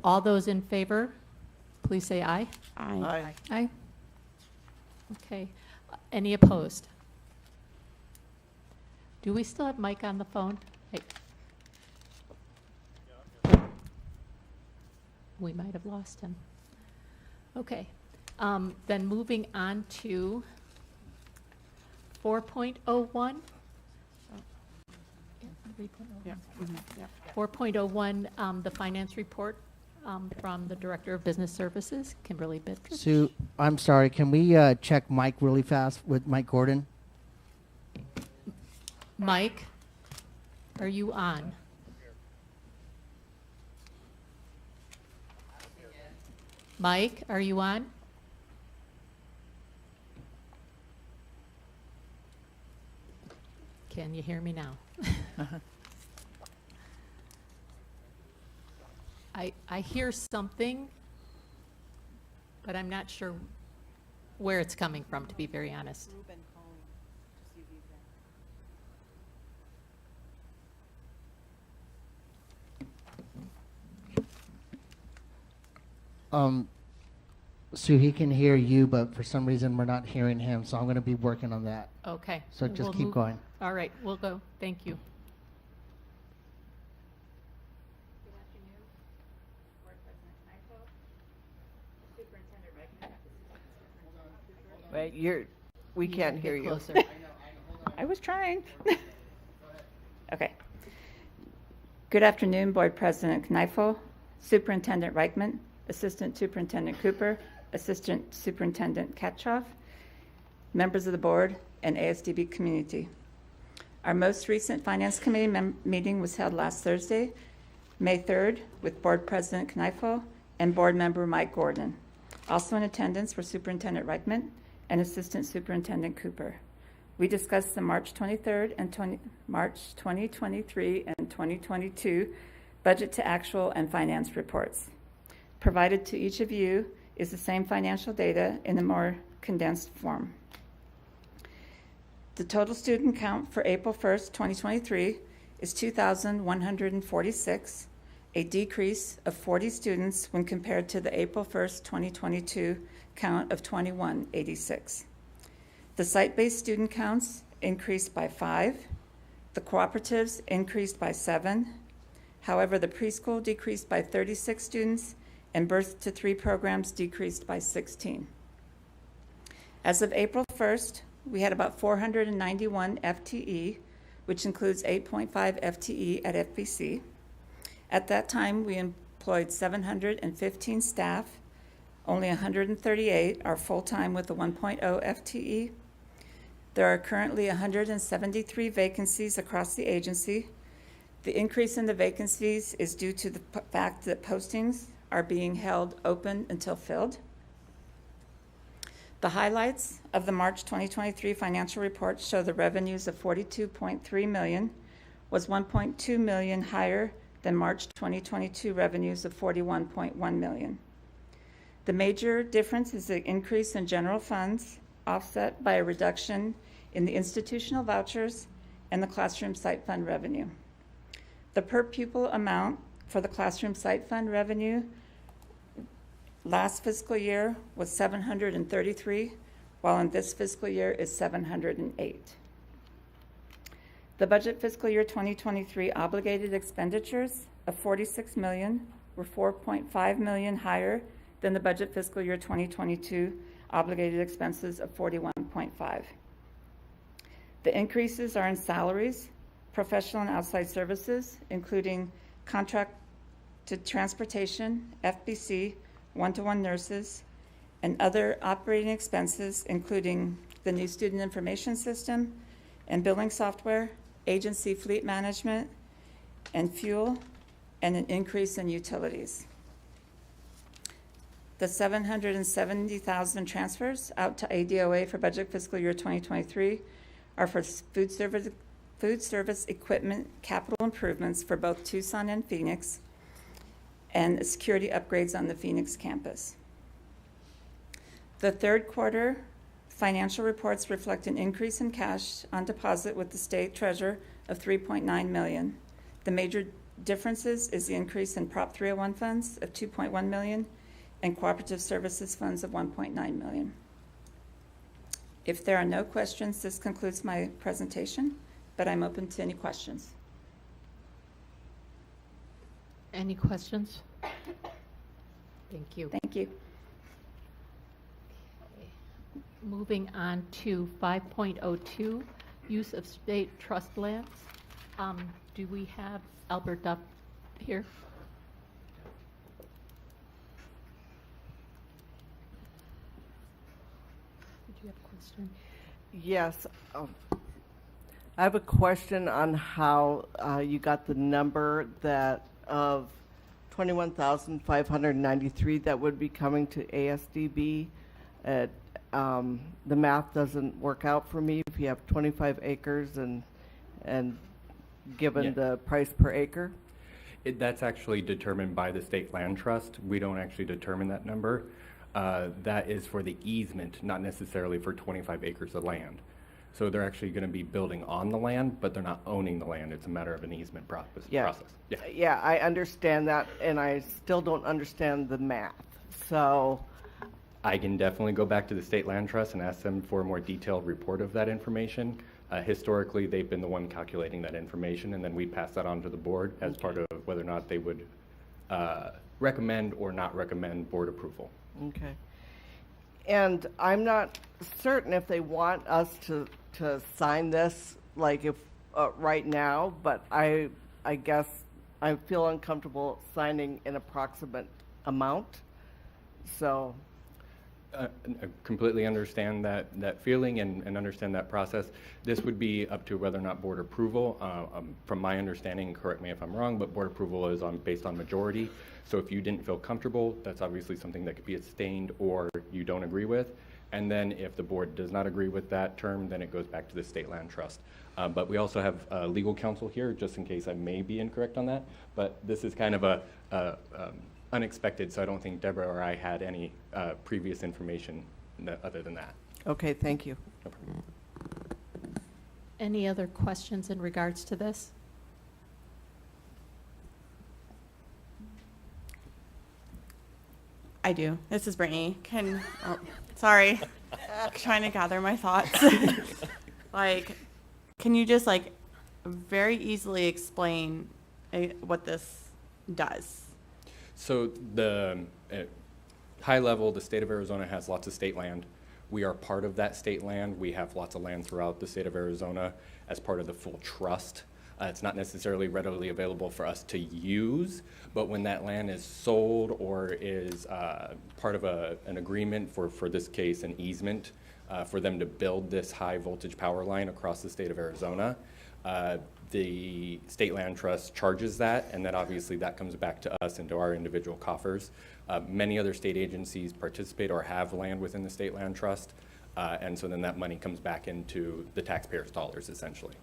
Speaker 2: All those in favor, please say aye.
Speaker 11: Aye.
Speaker 9: Aye.
Speaker 2: Okay. Any opposed? Do we still have Mike on the phone? Hey. We might have lost him. Okay. Then moving on to 4.01.
Speaker 11: Yeah.
Speaker 2: 4.01, the finance report from the Director of Business Services, Kimberly Bittker.
Speaker 12: Sue, I'm sorry, can we check Mike really fast with Mike Gordon?
Speaker 2: Mike, are you on? Mike, are you on? Can you hear me now? I hear something, but I'm not sure where it's coming from, to be very honest.
Speaker 3: Ruben calling to see if he's there.
Speaker 12: Sue, he can hear you, but for some reason we're not hearing him, so I'm going to be working on that.
Speaker 2: Okay.
Speaker 12: So just
Speaker 2: We'll
Speaker 12: keep
Speaker 2: move-
Speaker 12: going.
Speaker 2: All right, we'll go. Thank you.
Speaker 10: Wait, we
Speaker 2: You
Speaker 10: can't
Speaker 2: get
Speaker 10: hear you.
Speaker 2: closer.
Speaker 13: I was trying. Okay. Good afternoon, Board President Kneifel, Superintendent Reichman, Assistant Superintendent Cooper, Assistant Superintendent Katchoff, members of the board, and ASDB community. Our most recent Finance Committee meeting was held last Thursday, May 3rd, with Board President Kneifel and Board Member Mike Gordon. Also in attendance were Superintendent Reichman and Assistant Superintendent Cooper. We discussed the March 23rd and March 2023 and 2022 budget to actual and finance reports. Provided to each of you is the same financial data in a more condensed form. The total student count for April 1st, 2023 is 2,146, a decrease of 40 students when compared to the April 1st, 2022 count of 2,186. The site-based student counts increased by 5. The cooperatives increased by 7. However, the preschool decreased by 36 students and birth to 3 programs decreased by 16. As of April 1st, we had about 491 FTE, which includes 8.5 FTE at FBC. At that time, we employed 715 staff. Only 138 are full-time with a 1.0 FTE. There are currently 173 vacancies across the agency. The increase in the vacancies is due to the fact that postings are being held open until filled. The highlights of the March 2023 financial report show the revenues of $42.3 million was $1.2 million higher than March 2022 revenues of $41.1 million. The major difference is the increase in general funds, offset by a reduction in the institutional vouchers and the classroom site fund revenue. The per pupil amount for the classroom site fund revenue last fiscal year was $733, while in this fiscal year is $708. The budget fiscal year 2023 obligated expenditures of $46 million were $4.5 million higher than the budget fiscal year 2022 obligated expenses of $41.5. The increases are in salaries, professional and outside services, including contracted transportation, FBC, one-to-one nurses, and other operating expenses, including the new student information system and billing software, agency fleet management, and fuel, and an increase in utilities. The $770,000 transfers out to ADOA for budget fiscal year 2023 are for food service equipment capital improvements for both Tucson and Phoenix, and security upgrades on the Phoenix campus. The third quarter financial reports reflect an increase in cash on deposit with the state treasurer of $3.9 million. The major differences is the increase in Prop 301 funds of $2.1 million and cooperative services funds of $1.9 million. If there are no questions, this concludes my presentation, but I'm open to any questions.
Speaker 2: Any questions? Thank you.
Speaker 13: Thank you.
Speaker 2: Moving on to 5.02, use of state trust lands. Do we have Albert Duff here? Did you have a question?
Speaker 10: Yes. I have a question on how you got the number that of 21,593 that would be coming to ASDB. The math doesn't work out for me if you have 25 acres and given the price per acre.
Speaker 14: That's actually determined by the State Land Trust. We don't actually determine that number. That is for the easement, not necessarily for 25 acres of land. So they're actually going to be building on the land, but they're not owning the land. It's a matter of an easement process.
Speaker 10: Yeah, I understand that, and I still don't understand the math. So
Speaker 14: I can definitely go back to the State Land Trust and ask them for a more detailed report of that information. Historically, they've been the one calculating that information, and then we pass that on to the board as part of whether or not they would recommend or not recommend board approval.
Speaker 10: Okay. And I'm not certain if they want us to sign this, like if, right now, but I guess I feel uncomfortable signing an approximate amount, so.
Speaker 14: I completely understand that feeling and understand that process. This would be up to whether or not board approval. From my understanding, correct me if I'm wrong, but board approval is based on majority. So if you didn't feel comfortable, that's obviously something that could be abstained or you don't agree with. And then if the board does not agree with that term, then it goes back to the State Land Trust. But we also have legal counsel here, just in case I may be incorrect on that. But this is kind of a unexpected, so I don't think Deborah or I had any previous information other than that.
Speaker 10: Okay, thank you.
Speaker 14: No problem.
Speaker 2: Any other questions in regards to this?
Speaker 11: I do. This is Brittany. Sorry, trying to gather my thoughts. Like, can you just like very easily explain what this does?
Speaker 14: So the high level, the state of Arizona has lots of state land. We are part of that state land. We have lots of land throughout the state of Arizona as part of the full trust. It's not necessarily readily available for us to use, but when that land is sold or is part of an agreement for this case, an easement, for them to build this high voltage power line across the state of Arizona, the State Land Trust charges that, and then obviously that comes back to us into our individual coffers. Many other state agencies participate or have land within the State Land Trust, and so then that money comes back into the taxpayers' dollars, essentially.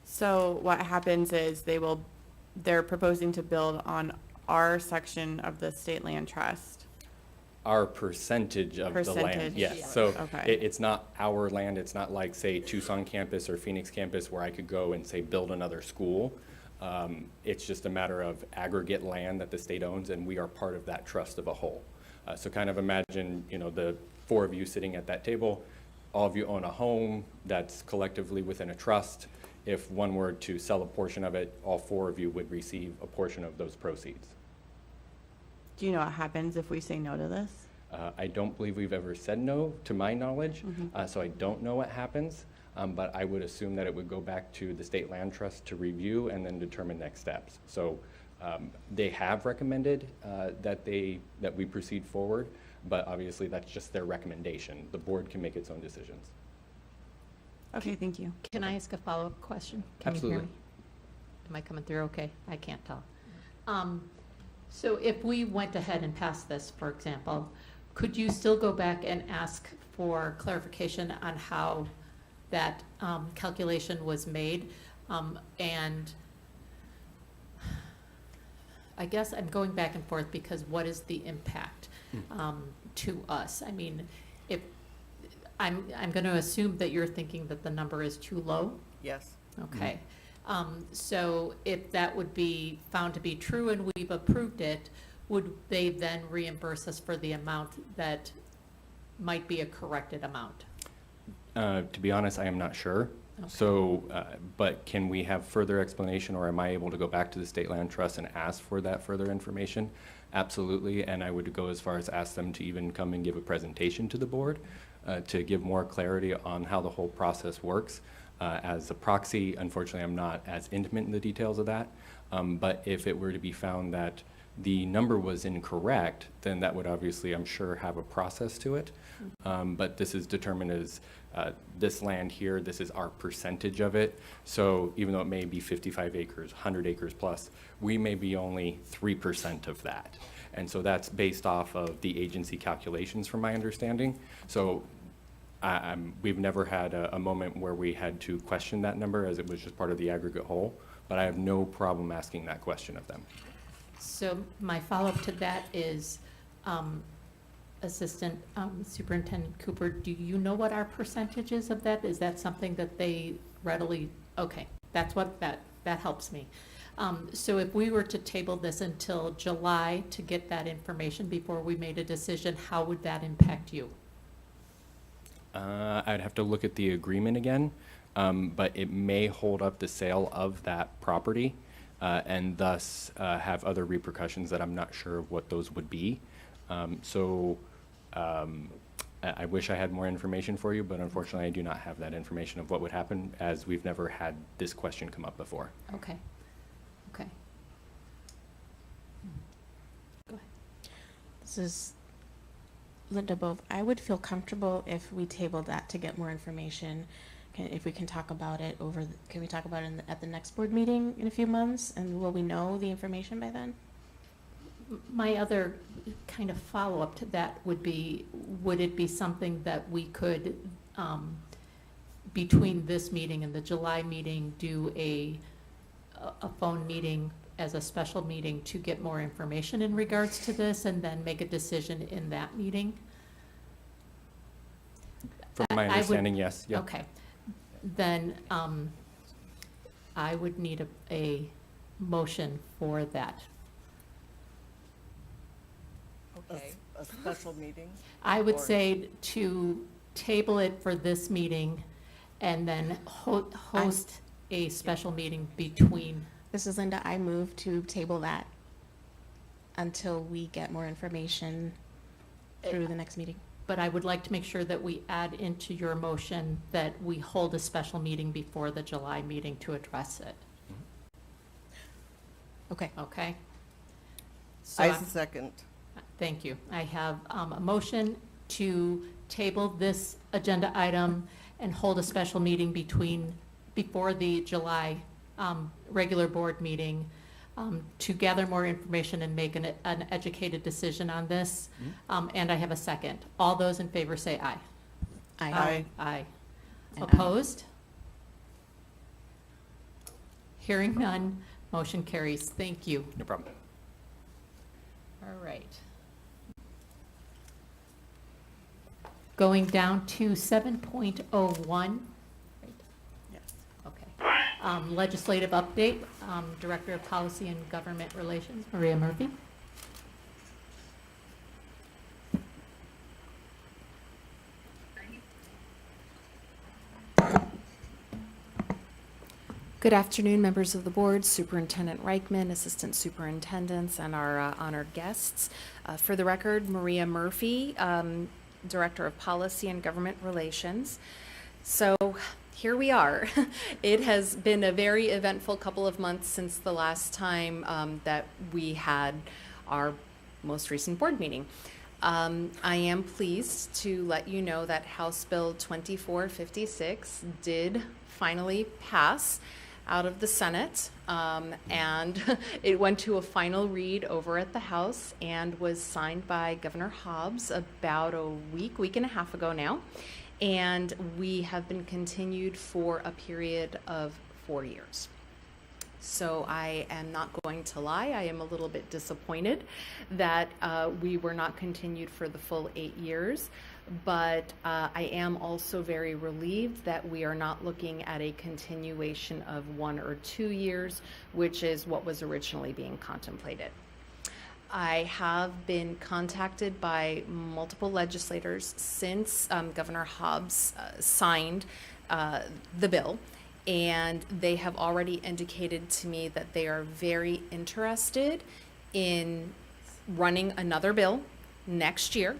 Speaker 11: So what happens is they're proposing to build on our section of the State Land Trust.
Speaker 14: Our percentage of the land, yes.
Speaker 11: Yeah.
Speaker 14: So
Speaker 11: Okay.
Speaker 14: it's not our land. It's not like, say, Tucson campus or Phoenix campus where I could go and, say, build another school. It's just a matter of aggregate land that the state owns, and we are part of that trust of a whole. So kind of imagine, the four of you sitting at that table. All of you own a home that's collectively within a trust. If one were to sell a portion of it, all four of you would receive a portion of those proceeds.
Speaker 11: Do you know what happens if we say no to this?
Speaker 14: I don't believe we've ever said no, to my knowledge,
Speaker 11: Mm-hmm.
Speaker 14: so I don't know what happens, but I would assume that it would go back to the State Land Trust to review and then determine next steps. So they have recommended that we proceed forward, but obviously that's just their recommendation. The board can make its own decisions.
Speaker 11: Okay, thank you.
Speaker 2: Can I ask a follow-up question? Can you
Speaker 14: Absolutely.
Speaker 2: hear me? Am I coming through okay? I can't tell. So if we went ahead and passed this, for example, could you still go back and ask for clarification on how that calculation was made? And I guess I'm going back and forth because what is the impact to us? I mean, if I'm going to assume that you're thinking that the number is too low.
Speaker 10: Yes.
Speaker 2: Okay. So if that would be found to be true and we've approved it, would they then reimburse us for the amount that might be a corrected amount?
Speaker 14: To be honest, I am not sure.
Speaker 2: Okay.
Speaker 14: So, but can we have further explanation, or am I able to go back to the State Land Trust and ask for that further information? Absolutely, and I would go as far as ask them to even come and give a presentation to the board to give more clarity on how the whole process works. As a proxy, unfortunately, I'm not as intimate in the details of that, but if it were to be found that the number was incorrect, then that would obviously, I'm sure, have a process to it. But this is determined as this land here, this is our percentage of it. So even though it may be 55 acres, 100 acres plus, we may be only 3% of that. And so that's based off of the agency calculations from my understanding. So we've never had a moment where we had to question that number, as it was just part of the aggregate whole, but I have no problem asking that question of them.
Speaker 2: So my follow-up to that is, Assistant Superintendent Cooper, do you know what our percentage is of that? Is that something that they readily, okay, that's what, that helps me. So if we were to table this until July to get that information before we made a decision, how would that impact you?
Speaker 14: I'd have to look at the agreement again, but it may hold up the sale of that property and thus have other repercussions that I'm not sure of what those would be. I wish I had more information for you, but unfortunately I do not have that information of what would happen, as we've never had this question come up before.
Speaker 2: Okay. Okay. Go ahead.
Speaker 15: This is Linda Bove. I would feel comfortable if we tabled that to get more information. If we can talk about it can we talk about it at the next board meeting in a few months? And will we know the information by then?
Speaker 2: My other kind of follow-up to that would be, would it be something that we could, between this meeting and the July meeting, do a phone meeting as a special meeting to get more information in regards to this and then make a decision in that meeting?
Speaker 14: From my understanding, yes. Yeah.
Speaker 2: Okay. Then I would need a motion for that.
Speaker 10: Okay. A special meeting?
Speaker 2: I would
Speaker 10: Or-
Speaker 2: say to table it for this meeting and then host a special meeting between.
Speaker 15: This is Linda. I move to table that until we get more information through the next meeting.
Speaker 2: But I would like to make sure that we add into your motion that we hold a special meeting before the July meeting to address it.
Speaker 15: Okay.
Speaker 2: Okay? So
Speaker 10: I
Speaker 2: I'm-
Speaker 10: second.
Speaker 2: Thank you. I have a motion to table this agenda item and hold a special meeting before the July regular board meeting to gather more information and make an educated decision on this. And I have a second. All those in favor say aye.
Speaker 10: Aye.
Speaker 2: Aye.
Speaker 15: And aye.
Speaker 2: Opposed? Hearing none, motion carries. Thank you.
Speaker 14: No problem.
Speaker 2: All right. Going down to 7.01.
Speaker 10: Yes.
Speaker 2: Okay. Legislative update, Director of Policy and Government Relations, Maria Murphy.
Speaker 16: Good afternoon, members of the board, Superintendent Reichman, Assistant Superintendents, and our honored guests. For the record, Maria Murphy, Director of Policy and Government Relations. So here we are. It has been a very eventful couple of months since the last time that we had our most recent board meeting. I am pleased to let you know that House Bill 2456 did finally pass out of the Senate, and it went to a final read over at the House and was signed by Governor Hobbs about a week and a half ago now, and we have been continued for a period of 4 years. So I am not going to lie, I am a little bit disappointed that we were not continued for the full 8 years. But I am also very relieved that we are not looking at a continuation of 1 or 2 years, which is what was originally being contemplated. I have been contacted by multiple legislators since Governor Hobbs signed the bill, and they have already indicated to me that they are very interested in running another bill next year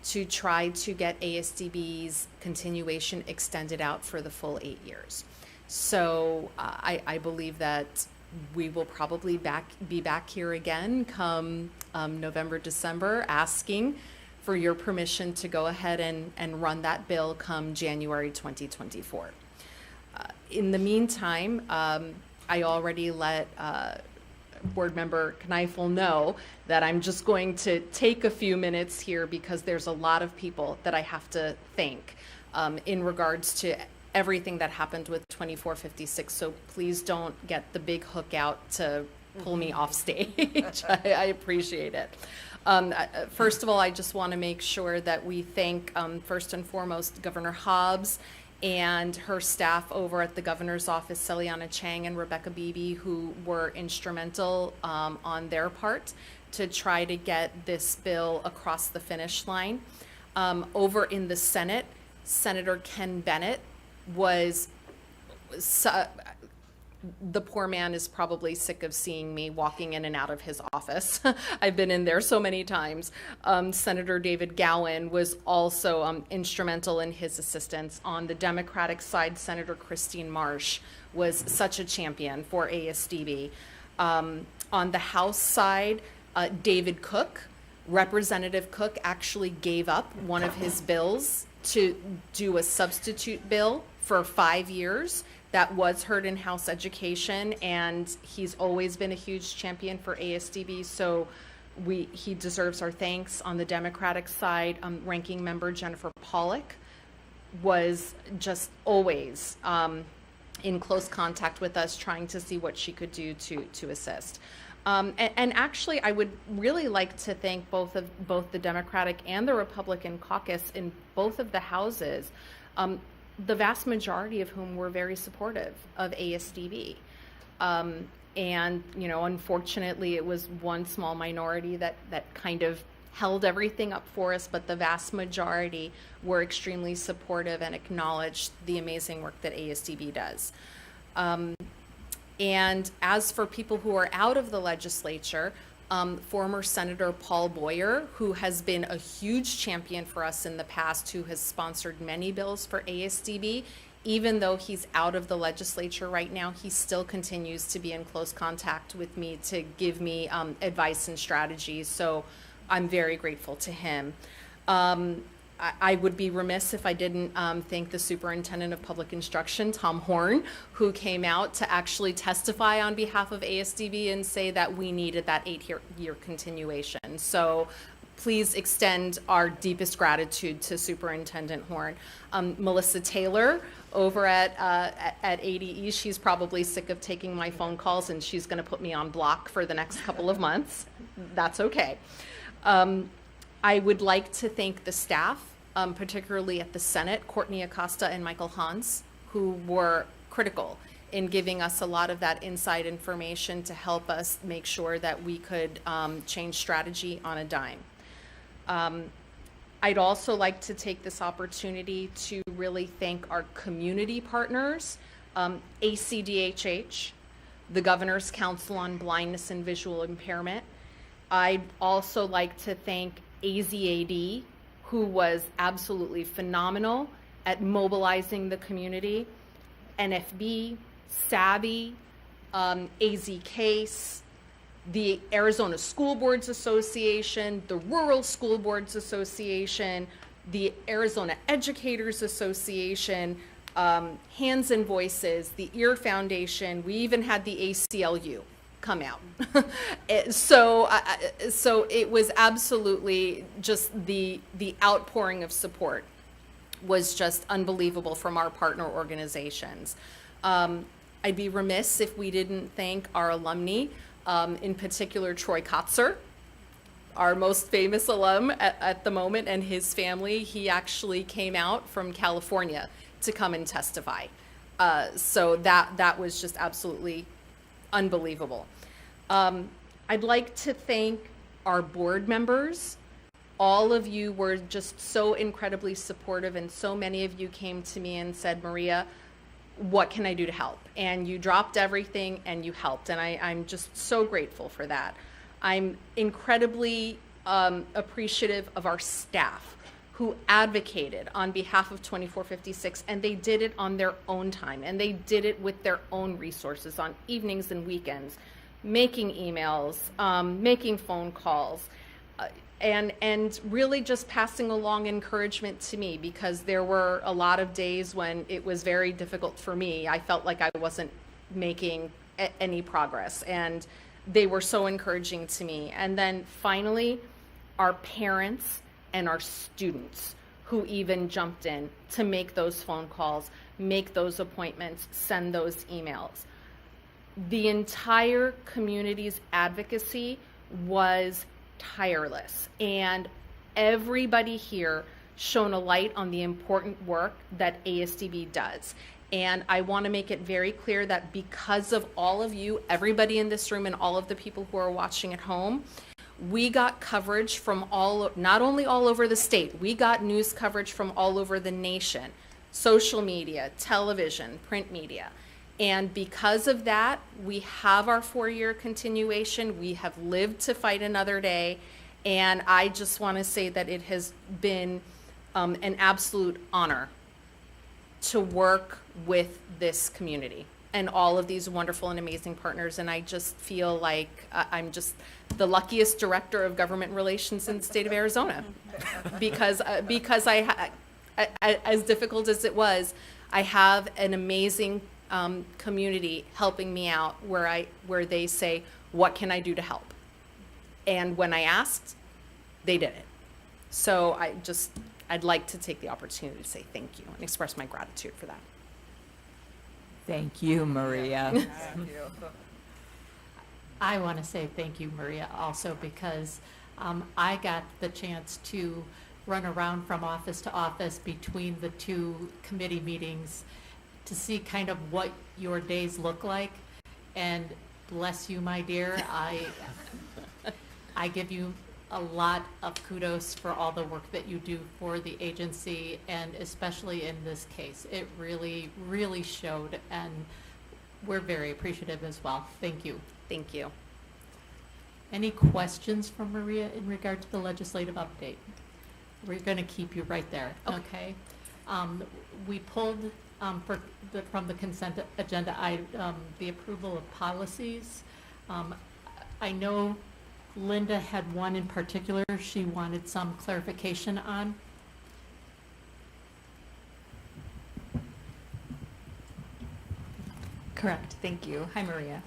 Speaker 16: to try to get ASDB's continuation extended out for the full 8 years. So I believe that we will probably be back here again come November, December, asking for your permission to go ahead and run that bill come January 2024. In the meantime, I already let Board Member Kneifel know that I'm just going to take a few minutes here because there's a lot of people that I have to thank in regards to everything that happened with 2456. So please don't get the big hook out to pull me off stage. I appreciate it. First of all, I just want to make sure that we thank first and foremost Governor Hobbs and her staff over at the governor's office, Celiana Chang and Rebecca Beebe, who were instrumental on their part to try to get this bill across the finish line. Over in the Senate, Senator Ken Bennett was, the poor man is probably sick of seeing me walking in and out of his office. I've been in there so many times. Senator David Gowan was also instrumental in his assistance. On the Democratic side, Senator Christine Marsh was such a champion for ASDB. On the House side, David Cook, Representative Cook, actually gave up one of his bills to do a substitute bill for 5 years that was heard in House Education, and he's always been a huge champion for ASDB, so he deserves our thanks. On the Democratic side, Ranking Member Jennifer Pollock was just always in close contact with us, trying to see what she could do to assist. And actually, I would really like to thank both the Democratic and the Republican caucus in both of the houses, the vast majority of whom were very supportive of ASDB. And, you know, unfortunately, it was one small minority that kind of held everything up for us, but the vast majority were extremely supportive and acknowledged the amazing work that ASDB does. And as for people who are out of the legislature, former Senator Paul Boyer, who has been a huge champion for us in the past, who has sponsored many bills for ASDB, even though he's out of the legislature right now, he still continues to be in close contact with me to give me advice and strategies. So I'm very grateful to him. I would be remiss if I didn't thank the Superintendent of Public Instruction, Tom Horn, who came out to actually testify on behalf of ASDB and say that we needed that 8-year continuation. So please extend our deepest gratitude to Superintendent Horn. Melissa Taylor over at ADE, she's probably sick of taking my phone calls, and she's going to put me on block for the next couple of months. That's okay. I would like to thank the staff, particularly at the Senate, Courtney Acosta and Michael Hans, who were critical in giving us a lot of that inside information to help us make sure that we could change strategy on a dime. I'd also like to take this opportunity to really thank our community partners, ACDHH, the Governor's Council on Blindness and Visual Impairment. I'd also like to thank AZAD, who was absolutely phenomenal at mobilizing the community, NFB, Savvy, AZ Case, the Arizona School Boards Association, the Rural School Boards Association, the Arizona Educators Association, Hands and Voices, the Ear Foundation. We even had the ACLU come out. So it was absolutely just the outpouring of support was just unbelievable from our partner organizations. I'd be remiss if we didn't thank our alumni, in particular Troy Kotzer, our most famous alum at the moment, and his family. He actually came out from California to come and testify. So that was just absolutely unbelievable. I'd like to thank our board members. All of you were just so incredibly supportive, and so many of you came to me and said, Maria, what can I do to help? And you dropped everything and you helped, and I'm just so grateful for that. I'm incredibly appreciative of our staff who advocated on behalf of 2456, and they did it on their own time, and they did it with their own resources on evenings and weekends, making emails, making phone calls, and really just passing along encouragement to me, because there were a lot of days when it was very difficult for me. I felt like I wasn't making any progress, and they were so encouraging to me. And then finally, our parents and our students who even jumped in to make those phone calls, make those appointments, send those emails. The entire community's advocacy was tireless, and everybody here shone a light on the important work that ASDB does. And I want to make it very clear that because of all of you, everybody in this room and all of the people who are watching at home, we got coverage from not only all over the state, we got news coverage from all over the nation, social media, television, print media. And because of that, we have our 4-year continuation. We have lived to fight another day. And I just want to say that it has been an absolute honor to work with this community and all of these wonderful and amazing partners. And I just feel like I'm just the luckiest director of government relations in the state of Arizona because as difficult as it was, I have an amazing community helping me out where they say, what can I do to help? And when I asked, they did it. So I'd like to take the opportunity to say thank you and express my gratitude for that.
Speaker 7: Thank you, Maria.
Speaker 10: Thank you.
Speaker 2: I want to say thank you, Maria, also because I got the chance to run around from office to office between the 2 committee meetings to see kind of what your days look like. And bless you, my dear, I give you a lot of kudos for all the work that you do for the agency, and especially in this case. It really, really showed, and we're very appreciative as well. Thank you.
Speaker 16: Thank you.
Speaker 2: Any questions from Maria in regard to the legislative update? We're going to keep you right there, okay? We pulled from the consent agenda the approval of policies. I know Linda had one in particular she wanted some clarification on.
Speaker 9: Correct, thank you. Hi, Maria.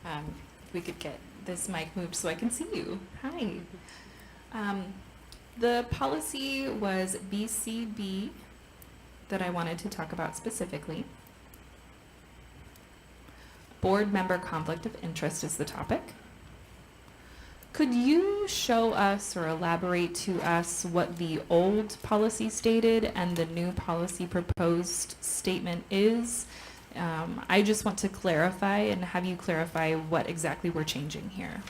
Speaker 9: If we could get this mic moved so I can see you. Hi. The policy was BCB that I wanted to talk about specifically. Board member conflict of interest is the topic. Could you show us or elaborate to us what the old policy stated and the new policy proposed statement is? I just want to clarify and have you clarify what exactly we're changing here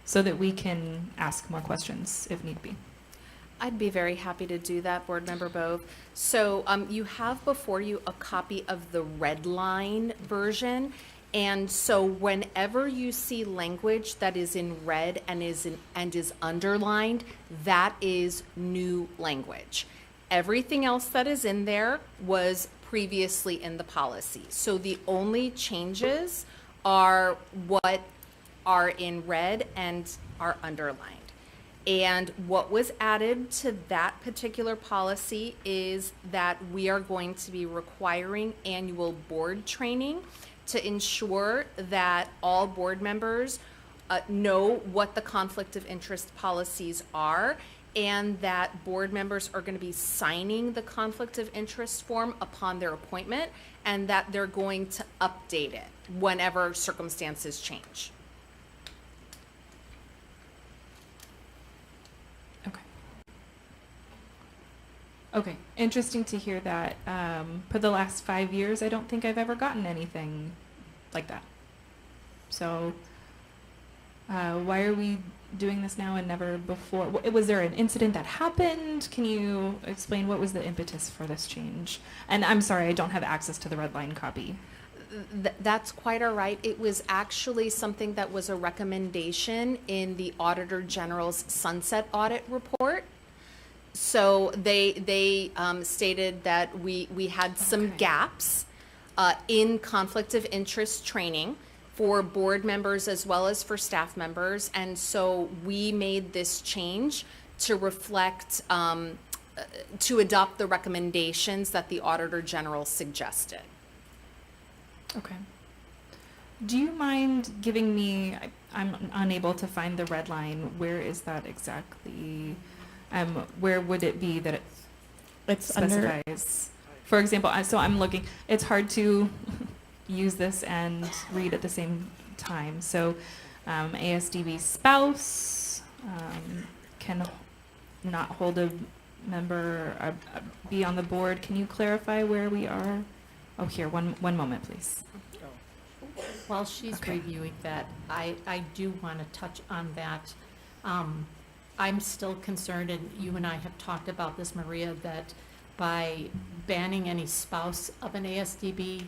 Speaker 9: so that we can ask more questions if need be.
Speaker 16: I'd be very happy to do that, Board Member Bove. So you have before you a copy of the red line version. And so whenever you see language that is in red and is underlined, that is new language. Everything else that is in there was previously in the policy. So the only changes are what are in red and are underlined. And what was added to that particular policy is that we are going to be requiring annual board training to ensure that all board members know what the conflict of interest policies are, and that board members are going to be signing the conflict of interest form upon their appointment, and that they're going to update it whenever circumstances change.
Speaker 9: Okay, interesting to hear that. For the last 5 years, I don't think I've ever gotten anything like that. So why are we doing this now and never before? Was there an incident that happened? Can you explain what was the impetus for this change? And I'm sorry, I don't have access to the red line copy.
Speaker 16: That's quite all right. It was actually something that was a recommendation in the Auditor General's sunset audit report. So they stated that we had some gaps in conflict of interest training for board members as well as for staff members, and so we made this change to reflect to adopt the recommendations that the Auditor General suggested.
Speaker 9: Okay. Do you mind giving me? I'm unable to find the red line. Where is that exactly? Where would it be that it specifies? For example, so I'm looking, it's hard to use this and read at the same time. So ASDB spouse can not hold a member be on the board. Can you clarify where we are? Oh, here, one moment, please.
Speaker 2: While she's reviewing that, I do want to touch on that. I'm still concerned, and you and I have talked about this, Maria, that by banning any spouse of an ASDB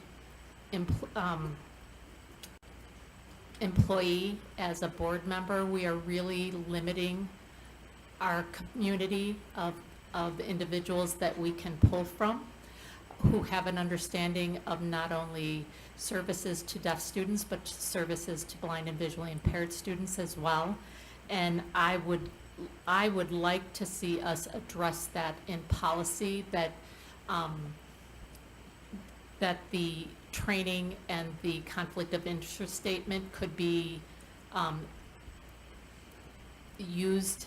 Speaker 2: employee as a board member, we are really limiting our community of individuals that we can pull from, who have an understanding of not only services to deaf students, but services to blind and visually impaired students as well. And I would like to see us address that in policy, that that the training and the conflict of interest statement could be used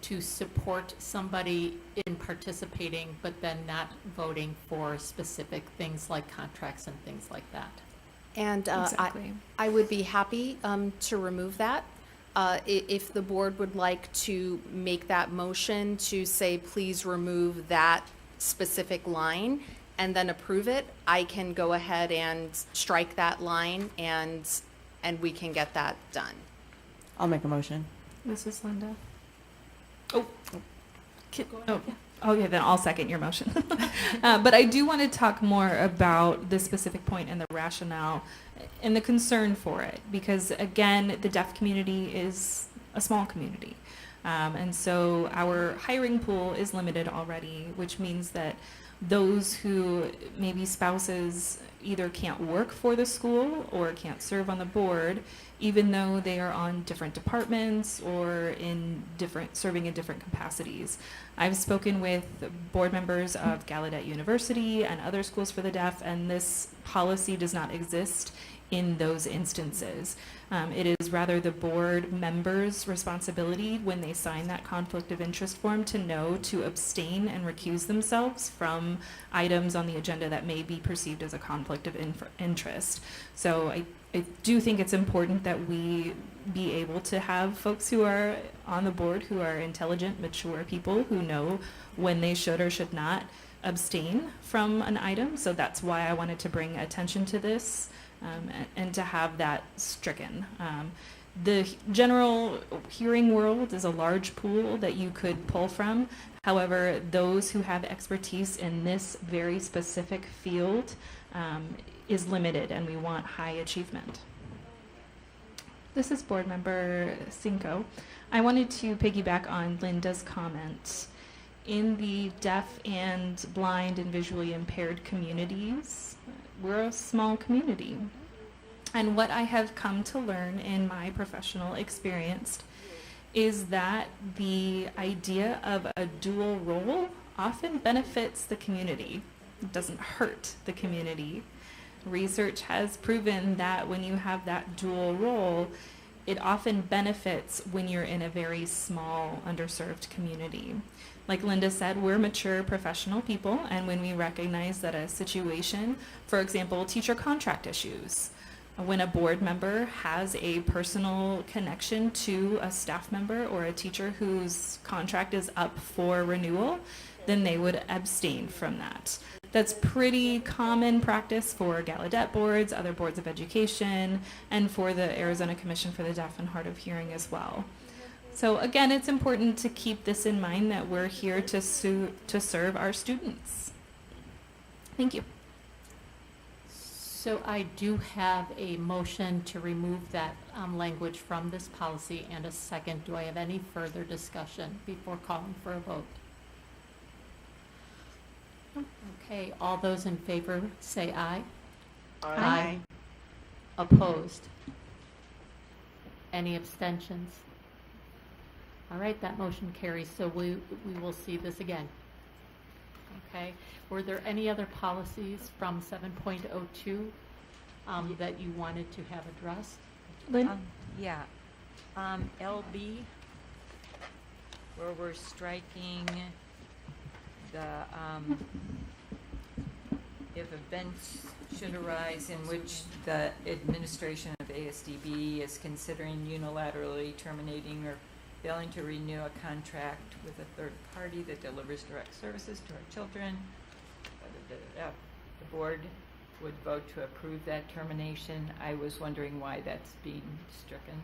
Speaker 2: to support somebody in participating, but then not voting for specific things like contracts and things like that.
Speaker 16: And
Speaker 9: Exactly.
Speaker 16: I would be happy to remove that. If the board would like to make that motion to say, please remove that specific line and then approve it, I can go ahead and strike that line and we can get that done.
Speaker 11: I'll make a motion.
Speaker 9: Mrs. Linda? Oh, yeah, then I'll second your motion. But I do want to talk more about this specific point and the rationale and the concern for it, because again, the deaf community is a small community. And so our hiring pool is limited already, which means that those who maybe spouses either can't work for the school or can't serve on the board, even though they are on different departments or serving in different capacities. I've spoken with board members of Gallaudet University and other schools for the deaf, and this policy does not exist in those instances. It is rather the board members' responsibility when they sign that conflict of interest form to know to abstain and recuse themselves from items on the agenda that may be perceived as a conflict of interest. So I do think it's important that we be able to have folks who are on the board who are intelligent, mature people who know when they should or should not abstain from an item. So that's why I wanted to bring attention to this. And to have that stricken. The general hearing world is a large pool that you could pull from. However, those who have expertise in this very specific field is limited, and we want high achievement. This is Board Member Cinco. I wanted to piggyback on Linda's comment. In the deaf and blind and visually impaired communities, we're a small community. And what I have come to learn in my professional experience is that the idea of a dual role often benefits the community. It doesn't hurt the community. Research has proven that when you have that dual role, it often benefits when you're in a very small, underserved community. Like Linda said, we're mature professional people, and when we recognize that a situation, for example, teacher contract issues, when a board member has a personal connection to a staff member or a teacher whose contract is up for renewal, then they would abstain from that. That's pretty common practice for Gallaudet boards, other boards of education, and for the Arizona Commission for the Deaf and Hard of Hearing as well. So again, it's important to keep this in mind that we're here to serve our students. Thank you.
Speaker 2: So I do have a motion to remove that language from this policy and a second. Do I have any further discussion before calling for a vote? Okay, all those in favor say aye.
Speaker 11: Aye.
Speaker 2: Opposed? Any abstentions? All right, that motion carries, so we will see this again. Okay, were there any other policies from 7.02 that you wanted to have addressed?
Speaker 7: LB, where we're striking the, if events should arise in which the administration of ASDB is considering unilaterally terminating or failing to renew a contract with a third party that delivers direct services to our children. The board would vote to approve that termination. I was wondering why that's being stricken.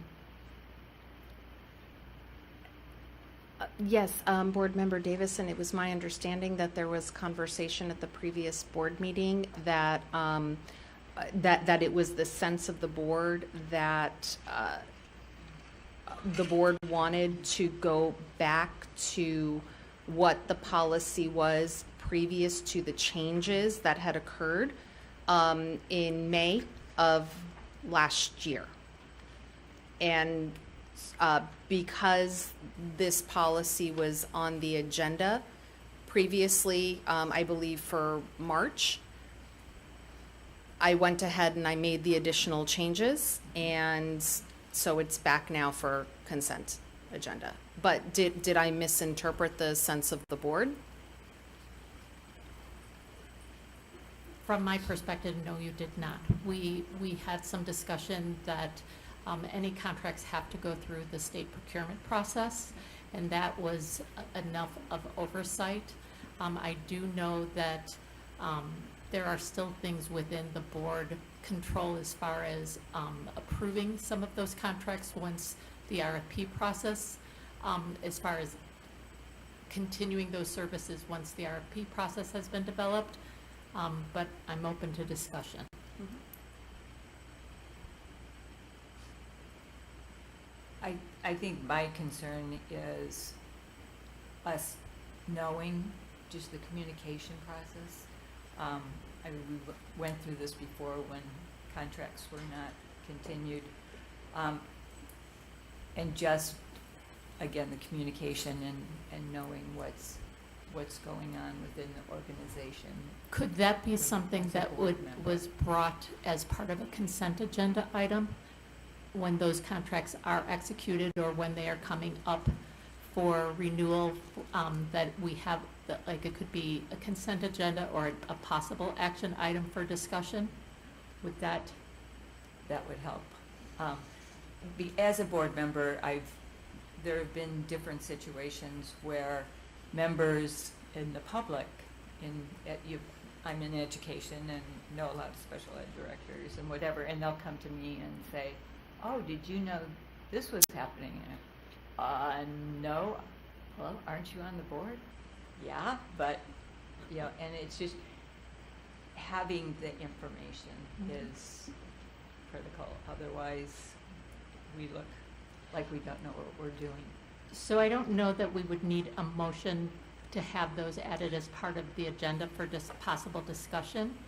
Speaker 16: Yes, Board Member Davison, it was my understanding that there was conversation at the previous board meeting that that it was the sense of the board that the board wanted to go back to what the policy was previous to the changes that had occurred in May of last year. And because this policy was on the agenda previously, I believe for March, I went ahead and I made the additional changes, and so it's back now for consent agenda. But did I misinterpret the sense of the board?
Speaker 2: From my perspective, no, you did not. We had some discussion that any contracts have to go through the state procurement process, and that was enough of oversight. I do know that there are still things within the board control as far as approving some of those contracts once the RFP process, as far as continuing those services once the RFP process has been developed, but I'm open to discussion.
Speaker 7: I think my concern is us knowing just the communication process. I mean, we went through this before when contracts were not continued. And just, again, the communication and knowing what's going on within the organization.
Speaker 2: Could that be something that was brought as part of a consent agenda item when those contracts are executed or when they are coming up for renewal, that we have, like it could be a consent agenda or a possible action item for discussion? Would that
Speaker 7: would help. As a board member, there have been different situations where members in the public, I'm in education and know a lot of special ed directors and whatever, and they'll come to me and say, "Oh, did you know this was happening?" And no. Well, aren't you on the board? Yeah, but and it's just having the information is critical. Otherwise, we look like we don't know what we're doing.
Speaker 2: So I don't know that we would need a motion to have those added as part of the agenda for possible discussion.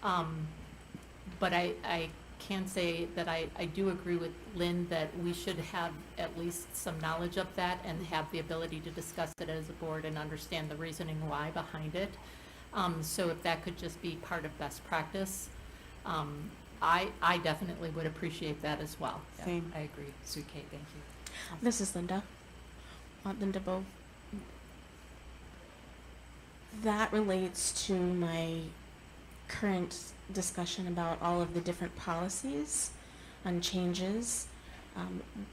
Speaker 2: But I can say that I do agree with Lynn that we should have at least some knowledge of that and have the ability to discuss it as a board and understand the reasoning why behind it. So if that could just be part of best practice, I definitely would appreciate that as well.
Speaker 11: Same.
Speaker 7: I agree. Sue Kate, thank you.
Speaker 15: This is Linda. Linda Bove. That relates to my current discussion about all of the different policies and changes.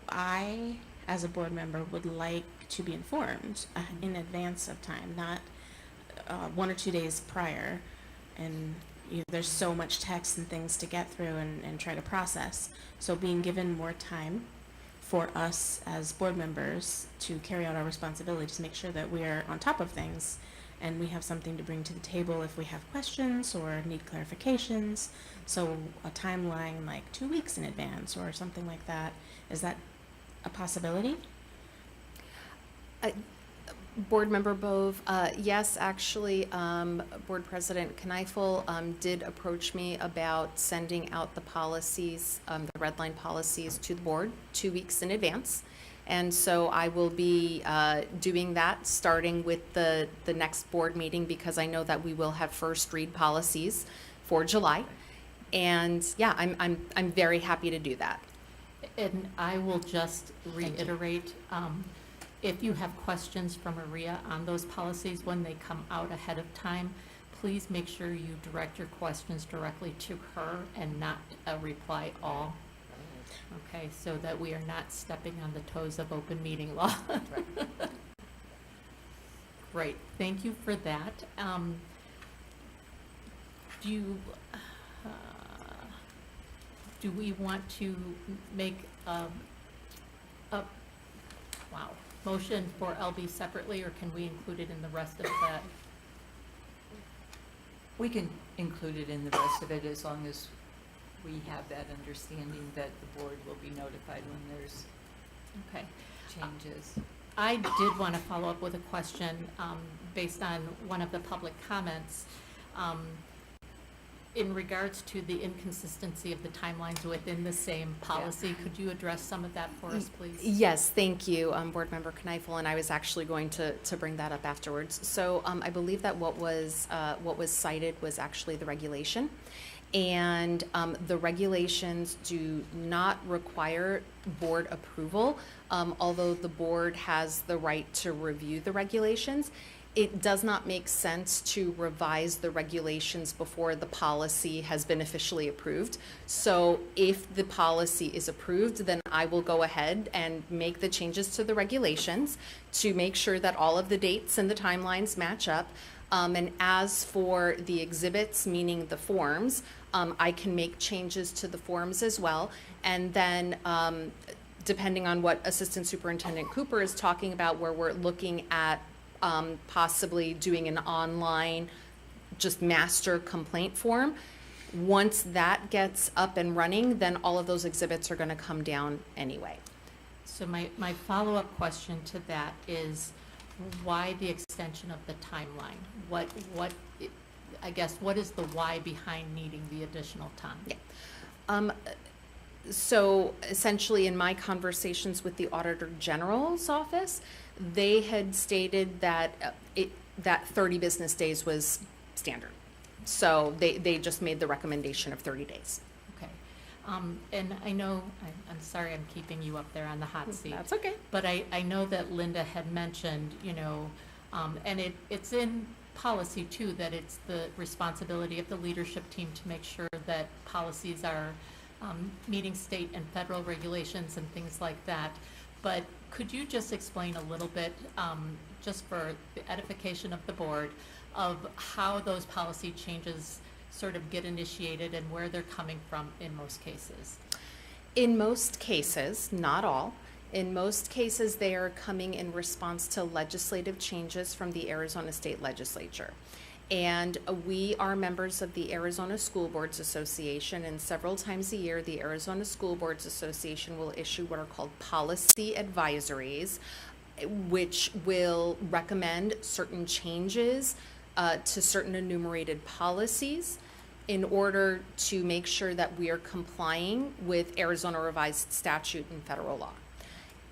Speaker 15: I, as a board member, would like to be informed in advance of time, not 1 or 2 days prior. And there's so much text and things to get through and try to process. So being given more time for us as board members to carry out our responsibilities, to make sure that we are on top of things and we have something to bring to the table if we have questions or need clarifications. So a timeline like 2 weeks in advance or something like that, is that a possibility?
Speaker 16: Board Member Bove, yes, actually, Board President Kneifel did approach me about sending out the policies, the red line policies to the board 2 weeks in advance. And so I will be doing that starting with the next board meeting, because I know that we will have first read policies for July. And yeah, I'm very happy to do that.
Speaker 2: And I will just reiterate, if you have questions from Maria on those policies when they come out ahead of time, please make sure you direct your questions directly to her and not reply all. Okay, so that we are not stepping on the toes of open meeting law. Great, thank you for that. Do we want to make a motion for LB separately, or can we include it in the rest of that?
Speaker 7: We can include it in the rest of it as long as we have that understanding that the board will be notified when there's
Speaker 2: Okay.
Speaker 7: changes.
Speaker 2: I did want to follow up with a question based on one of the public comments. In regards to the inconsistency of the timelines within the same policy, could you address some of that for us, please?
Speaker 16: Yes, thank you, Board Member Kneifel, and I was actually going to bring that up afterwards. So I believe that what was cited was actually the regulation, and the regulations do not require board approval, although the board has the right to review the regulations. It does not make sense to revise the regulations before the policy has been officially approved. So if the policy is approved, then I will go ahead and make the changes to the regulations to make sure that all of the dates and the timelines match up. And as for the exhibits, meaning the forms, I can make changes to the forms as well. And then depending on what Assistant Superintendent Cooper is talking about, where we're looking at possibly doing an online just master complaint form. Once that gets up and running, then all of those exhibits are going to come down anyway.
Speaker 2: So my follow-up question to that is why the extension of the timeline? What I guess, what is the why behind needing the additional time?
Speaker 16: Yeah. So essentially in my conversations with the Auditor General's office, they had stated that that 30 business days was standard. So they just made the recommendation of 30 days.
Speaker 2: Okay. And I know, I'm sorry I'm keeping you up there on the hot seat.
Speaker 16: That's okay.
Speaker 2: But I know that Linda had mentioned, and it's in policy too, that it's the responsibility of the leadership team to make sure that policies are meeting state and federal regulations and things like that. But could you just explain a little bit, just for the edification of the board, of how those policy changes sort of get initiated and where they're coming from in most cases?
Speaker 16: In most cases, not all, in most cases they are coming in response to legislative changes from the Arizona State Legislature. And we are members of the Arizona School Boards Association, and several times a year the Arizona School Boards Association will issue what are called policy advisories, which will recommend certain changes to certain enumerated policies in order to make sure that we are complying with Arizona revised statute and federal law.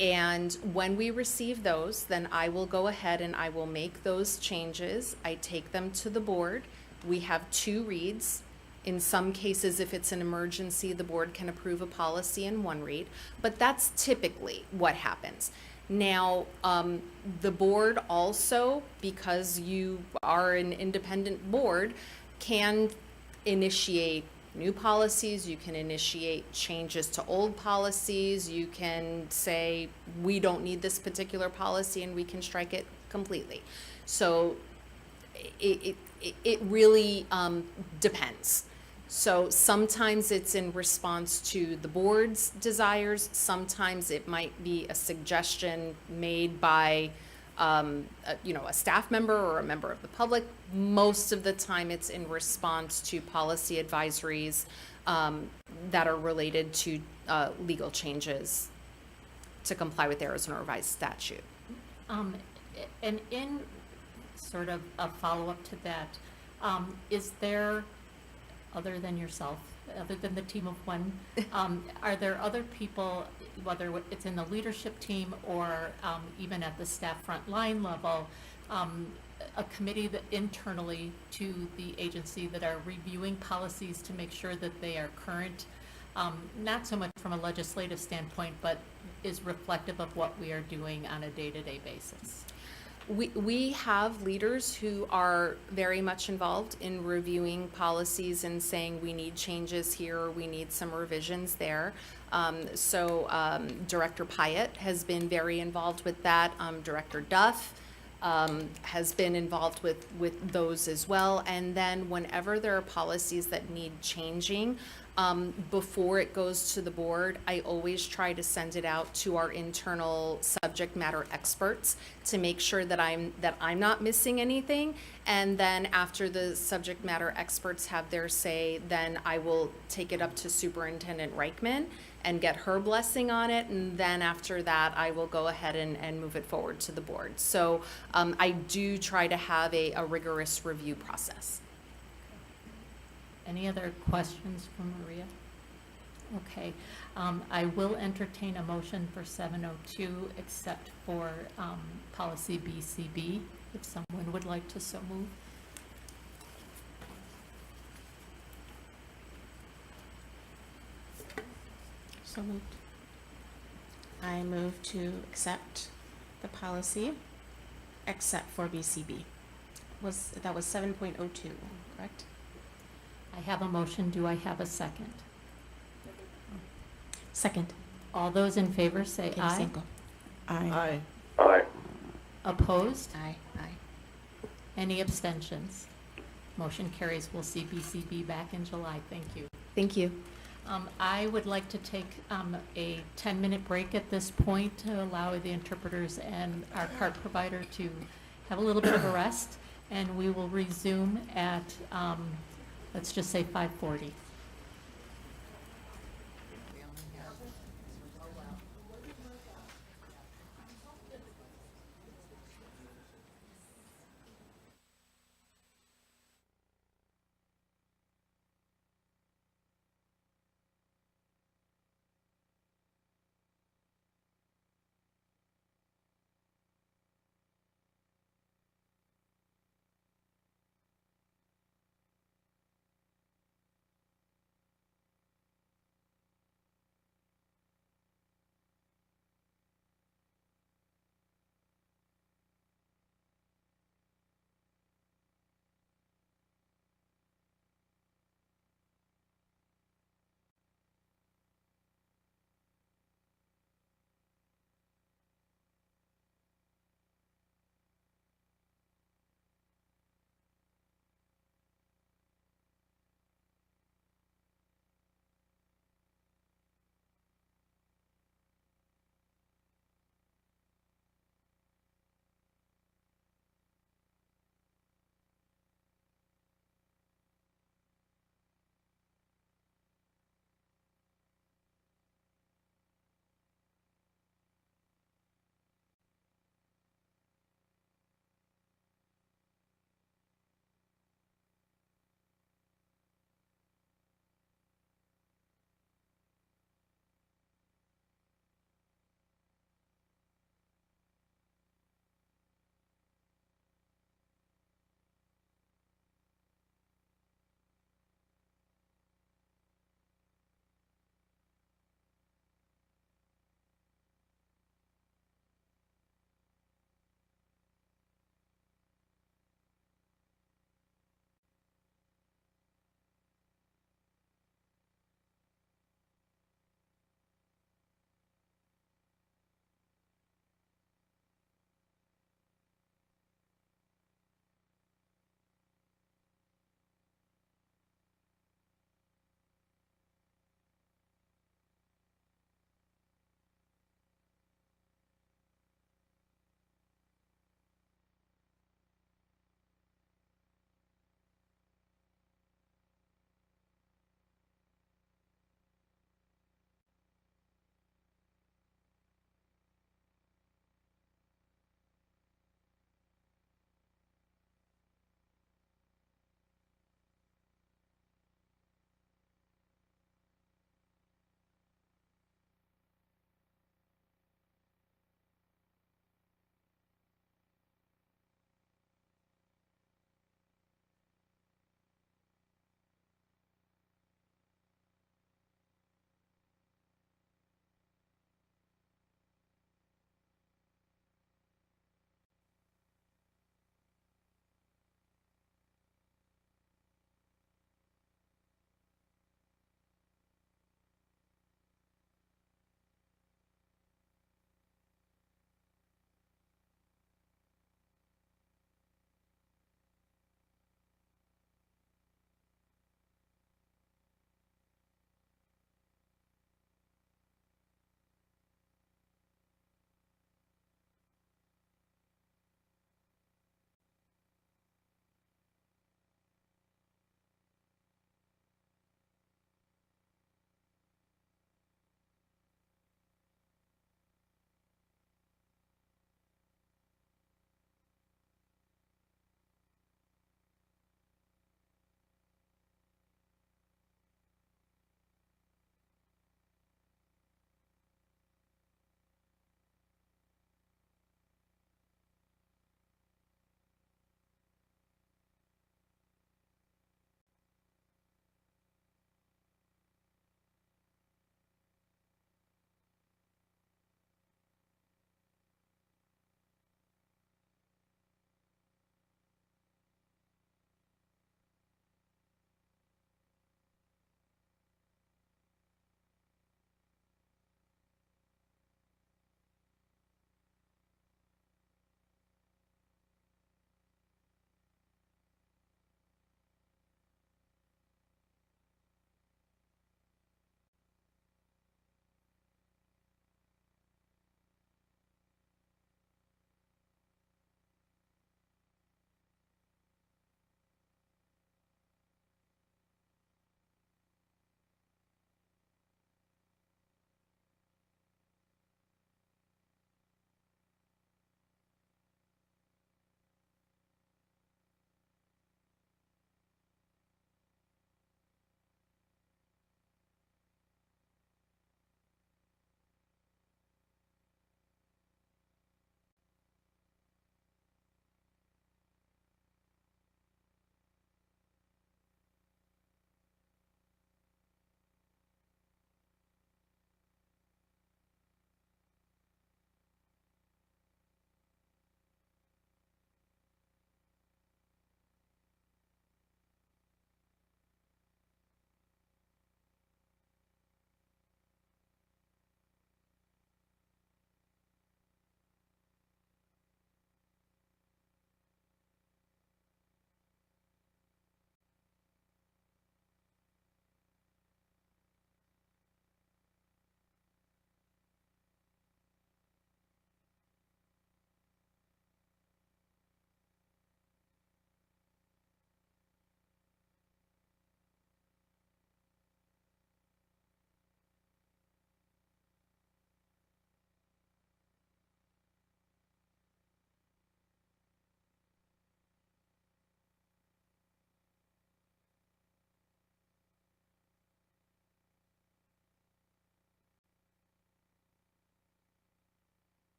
Speaker 16: And when we receive those, then I will go ahead and I will make those changes. I take them to the board. We have 2 reads. In some cases, if it's an emergency, the board can approve a policy in 1 read, but that's typically what happens. Now, the board also, because you are an independent board, can initiate new policies, you can initiate changes to old policies, you can say, we don't need this particular policy and we can strike it completely. So it really depends. So sometimes it's in response to the board's desires, sometimes it might be a suggestion made by a staff member or a member of the public. Most of the time it's in response to policy advisories that are related to legal changes to comply with Arizona revised statute.
Speaker 2: And in sort of a follow-up to that, is there, other than yourself, other than the team of one, are there other people, whether it's in the leadership team or even at the staff frontline level, a committee that internally to the agency that are reviewing policies to make sure that they are current, not so much from a legislative standpoint, but is reflective of what we are doing on a day-to-day basis?
Speaker 16: We have leaders who are very much involved in reviewing policies and saying we need changes here, or we need some revisions there. Director Pyatt has been very involved with that. Director Duff has been involved with those as well. And then whenever there are policies that need changing, before it goes to the board, I always try to send it out to our internal subject matter experts to make sure that I'm not missing anything. And then after the subject matter experts have their say, then I will take it up to Superintendent Reichman and get her blessing on it. And then after that, I will go ahead and move it forward to the board. So I do try to have a rigorous review process.
Speaker 2: Any other questions from Maria? Okay, I will entertain a motion for 702, except for policy BCB, if someone would like to so move.
Speaker 15: So moved. I move to accept the policy, except for BCB. That was 7.02, correct?
Speaker 2: I have a motion. Do I have a second?
Speaker 15: Second.
Speaker 2: All those in favor say
Speaker 15: Okay,
Speaker 2: aye.
Speaker 15: Cinco.
Speaker 10: Aye.
Speaker 2: Opposed?
Speaker 15: Aye. Aye.
Speaker 2: Any abstentions? Motion carries. We'll see BCB back in July. Thank you.
Speaker 16: Thank you.
Speaker 2: I would like to take a 10-minute break at this point to allow the interpreters and our cart provider to have a little bit of a rest, and we will resume at, let's just say 5:40.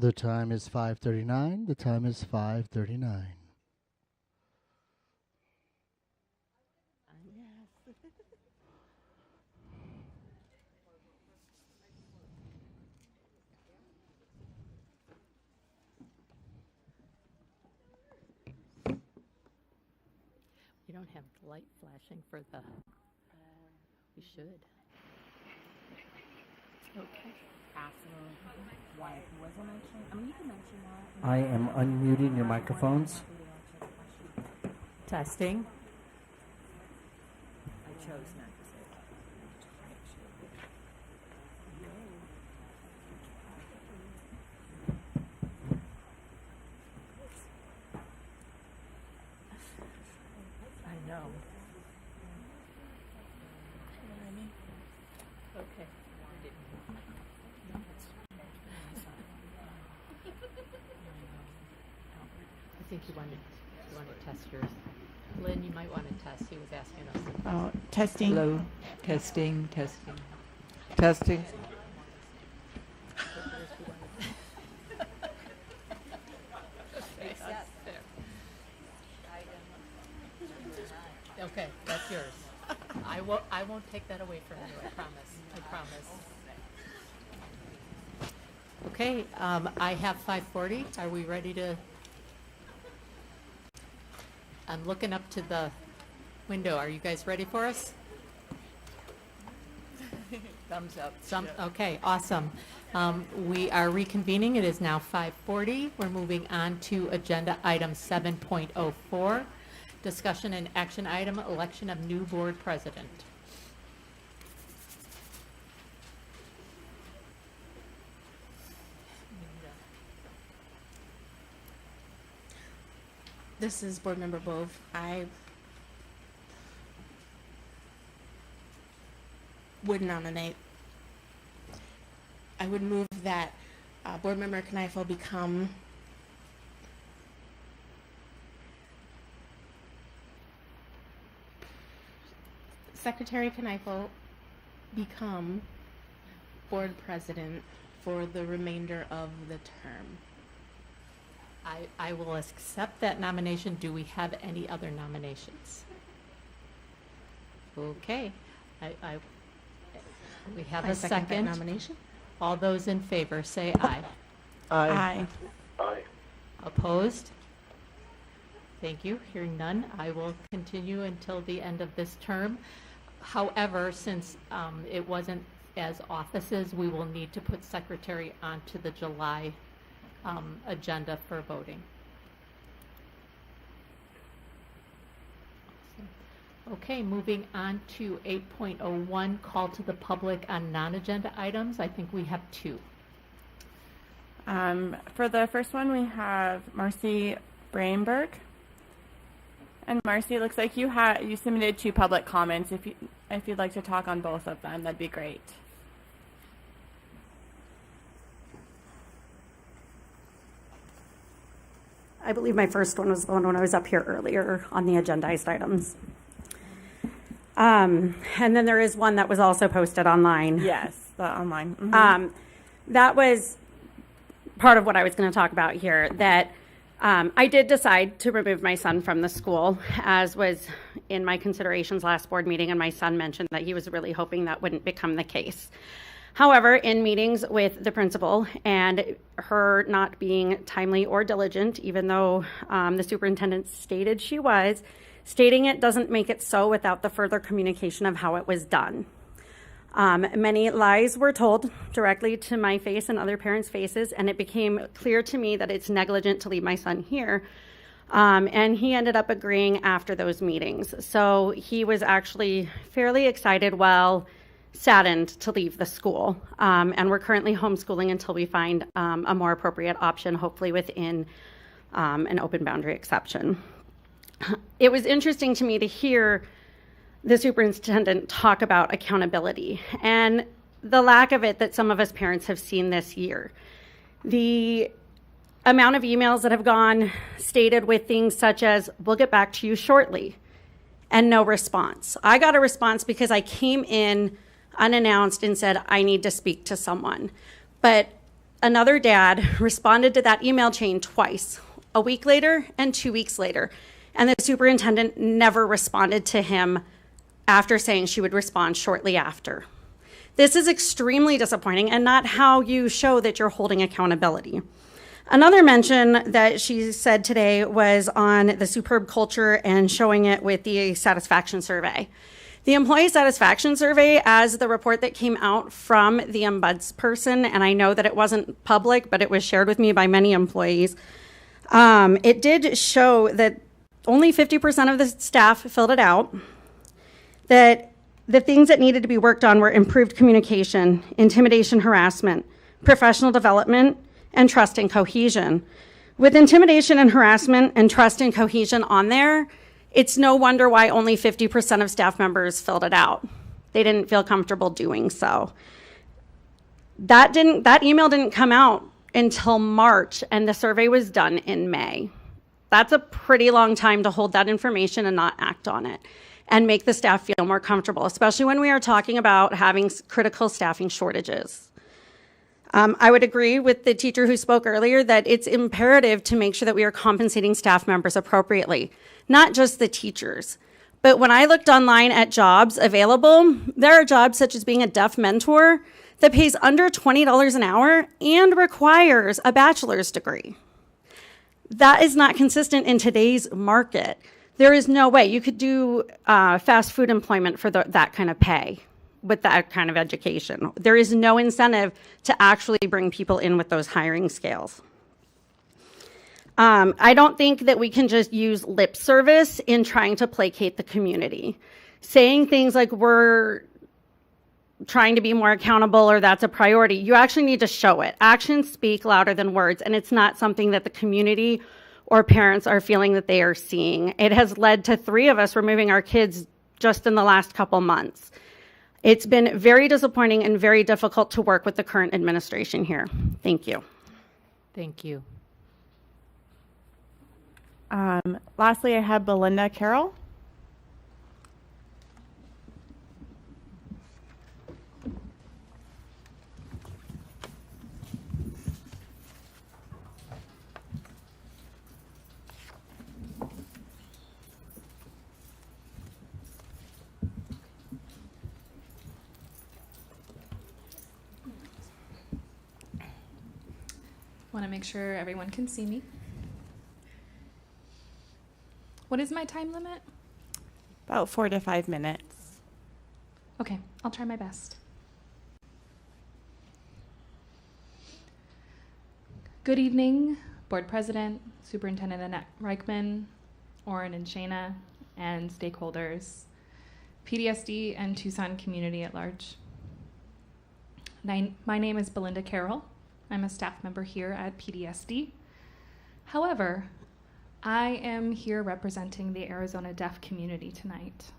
Speaker 12: The time is 5:39. The time is 5:39.
Speaker 2: You don't have the light flashing for the, we should. Okay.
Speaker 17: I am unmuting your microphones.
Speaker 2: Testing.
Speaker 7: I chose not to. I know.
Speaker 2: Okay. I think you want to test yours. Lynn, you might want to test. He was asking us.
Speaker 11: Oh, testing.
Speaker 7: Hello. Testing.
Speaker 10: Testing.
Speaker 2: Okay, that's yours. I won't take that away from you, I promise. Okay, I have 5:40. Are we ready to? I'm looking up to the window. Are you guys ready for us?
Speaker 7: Thumbs up.
Speaker 2: Okay, awesome. We are reconvening. It is now 5:40. We're moving on to agenda item 7.04, discussion and action item, election of new board president.
Speaker 15: This is Board Member Bove. I would nominate. I would move that Board Member Kneifel become Secretary Kneifel become board president for the remainder of the term.
Speaker 2: I will accept that nomination. Do we have any other nominations? Okay. We have a
Speaker 15: second that
Speaker 2: second.
Speaker 15: nomination.
Speaker 2: All those in favor say aye.
Speaker 11: Aye.
Speaker 2: Opposed? Thank you. Hearing none, I will continue until the end of this term. However, since it wasn't as offices, we will need to put secretary onto the July agenda for voting. Okay, moving on to 8.01, call to the public on non-agenda items. I think we have two.
Speaker 11: For the first one, we have Marcy Brainberg. And Marcy, it looks like you submitted 2 public comments. If you'd like to talk on both of them, that'd be great.
Speaker 4: I believe my first one was the one when I was up here earlier on the agendized items. And then there is one that was also posted online.
Speaker 11: Yes, the online. Mm-hmm.
Speaker 4: That was part of what I was going to talk about here, that I did decide to remove my son from the school, as was in my considerations last board meeting, and my son mentioned that he was really hoping that wouldn't become the case. However, in meetings with the principal and her not being timely or diligent, even though the superintendent stated she was, stating it doesn't make it so without the further communication of how it was done. Many lies were told directly to my face and other parents' faces, and it became clear to me that it's negligent to leave my son here. And he ended up agreeing after those meetings. So he was actually fairly excited, saddened to leave the school. And we're currently homeschooling until we find a more appropriate option, hopefully within an open boundary exception. It was interesting to me to hear the superintendent talk about accountability and the lack of it that some of us parents have seen this year. The amount of emails that have gone stated with things such as, "We'll get back to you shortly," and no response. I got a response because I came in unannounced and said, "I need to speak to someone." But another dad responded to that email chain twice, a week later and 2 weeks later. And the superintendent never responded to him after saying she would respond shortly after. This is extremely disappointing and not how you show that you're holding accountability. Another mention that she said today was on the superb culture and showing it with the satisfaction survey. The employee satisfaction survey, as the report that came out from the ombudsperson, and I know that it wasn't public, but it was shared with me by many employees, it did show that only 50% of the staff filled it out, that the things that needed to be worked on were improved communication, intimidation, harassment, professional development, and trust and cohesion. With intimidation and harassment and trust and cohesion on there, it's no wonder why only 50% of staff members filled it out. They didn't feel comfortable doing so. That email didn't come out until March, and the survey was done in May. That's a pretty long time to hold that information and not act on it and make the staff feel more comfortable, especially when we are talking about having critical staffing shortages. I would agree with the teacher who spoke earlier that it's imperative to make sure that we are compensating staff members appropriately, not just the teachers. But when I looked online at jobs available, there are jobs such as being a deaf mentor that pays under $20 an hour and requires a bachelor's degree. That is not consistent in today's market. There is no way you could do fast food employment for that kind of pay with that kind of education. There is no incentive to actually bring people in with those hiring scales. I don't think that we can just use lip service in trying to placate the community. Saying things like we're trying to be more accountable or that's a priority, you actually need to show it. Actions speak louder than words, and it's not something that the community or parents are feeling that they are seeing. It has led to 3 of us removing our kids just in the last couple months. It's been very disappointing and very difficult to work with the current administration here. Thank you.
Speaker 2: Thank you.
Speaker 11: Lastly, I have Belinda Carroll.
Speaker 9: Want to make sure everyone can see me. What is my time limit?
Speaker 11: About 4 to 5 minutes.
Speaker 9: Okay, I'll try my best. Good evening, Board President, Superintendent Reichman, Oren and Shayna, and stakeholders, PDSD and Tucson community at large. My name is Belinda Carroll. I'm a staff member here at PDSD. However, I am here representing the Arizona deaf community tonight.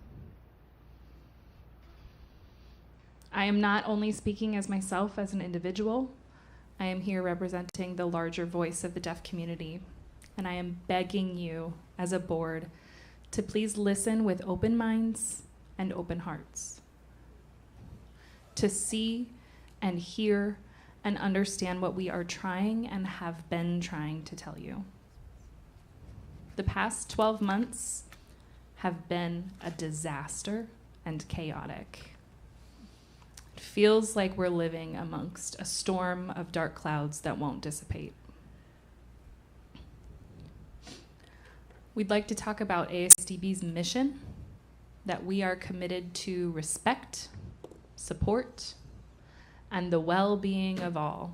Speaker 9: I am not only speaking as myself as an individual, I am here representing the larger voice of the deaf community, and I am begging you as a board to please listen with open minds and open hearts, to see and hear and understand what we are trying and have been trying to tell you. The past 12 months have been a disaster and chaotic. It feels like we're living amongst a storm of dark clouds that won't dissipate. We'd like to talk about ASDB's mission, that we are committed to respect, support, and the well-being of all.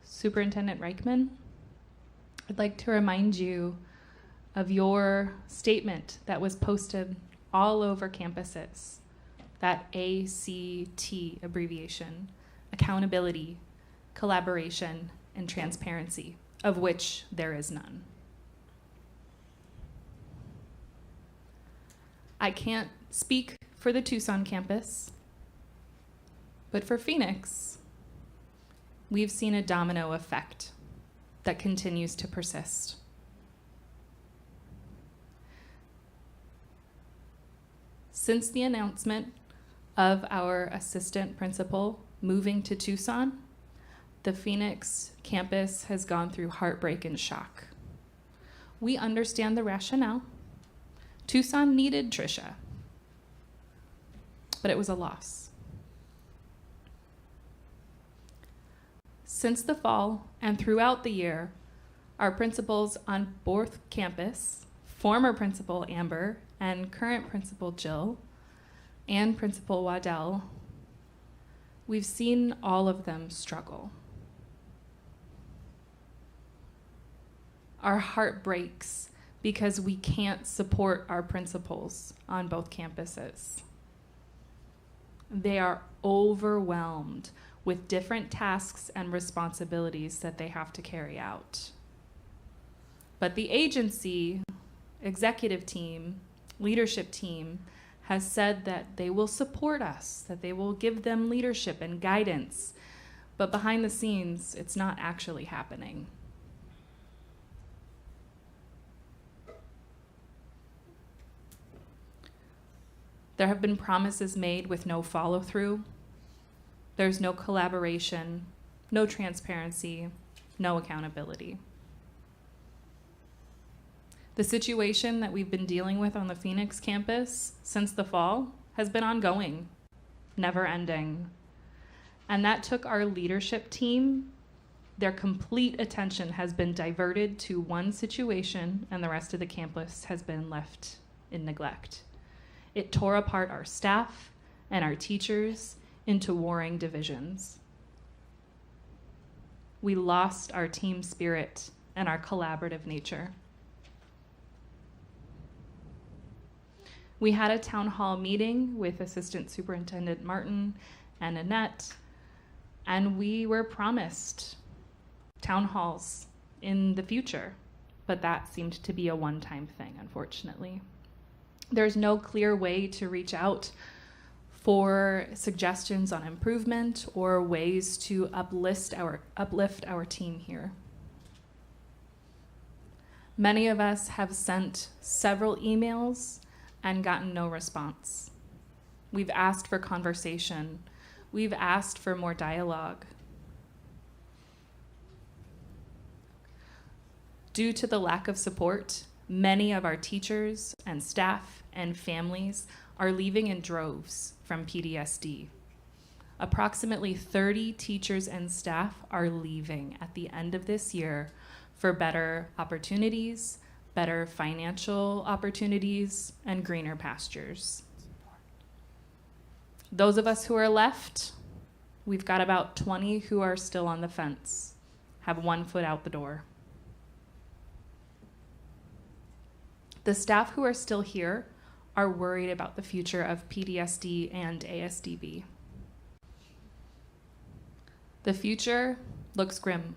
Speaker 9: Superintendent Reichman, I'd like to remind you of your statement that was posted all over campuses, that ACT abbreviation, accountability, collaboration, and transparency, of which there is none. I can't speak for the Tucson campus, but for Phoenix, we've seen a domino effect that continues to persist. Since the announcement of our assistant principal moving to Tucson, the Phoenix campus has gone through heartbreak and shock. We understand the rationale. Tucson needed Tricia, but it was a loss. Since the fall and throughout the year, our principals on both campus, former principal Amber and current principal Jill, and Principal Waddell, we've seen all of them struggle. Our heart breaks because we can't support our principals on both campuses. They are overwhelmed with different tasks and responsibilities that they have to carry out. But the agency, executive team, leadership team has said that they will support us, that they will give them leadership and guidance. But behind the scenes, it's not actually happening. There have been promises made with no follow-through. There's no collaboration, no transparency, no accountability. The situation that we've been dealing with on the Phoenix campus since the fall has been ongoing, never ending. And that took our leadership team. Their complete attention has been diverted to one situation, and the rest of the campus has been left in neglect. It tore apart our staff and our teachers into warring divisions. We lost our team spirit and our collaborative nature. We had a town hall meeting with Assistant Superintendent Martin and Annette, and we were promised town halls in the future, but that seemed to be a one-time thing, unfortunately. There's no clear way to reach out for suggestions on improvement or ways to uplift our team here. Many of us have sent several emails and gotten no response. We've asked for conversation. We've asked for more dialogue. Due to the lack of support, many of our teachers and staff and families are leaving in droves from PDSD. Approximately 30 teachers and staff are leaving at the end of this year for better opportunities, better financial opportunities, and greener pastures. Those of us who are left, we've got about 20 who are still on the fence, have one foot out the door. The staff who are still here are worried about the future of PDSD and ASDB. The future looks grim.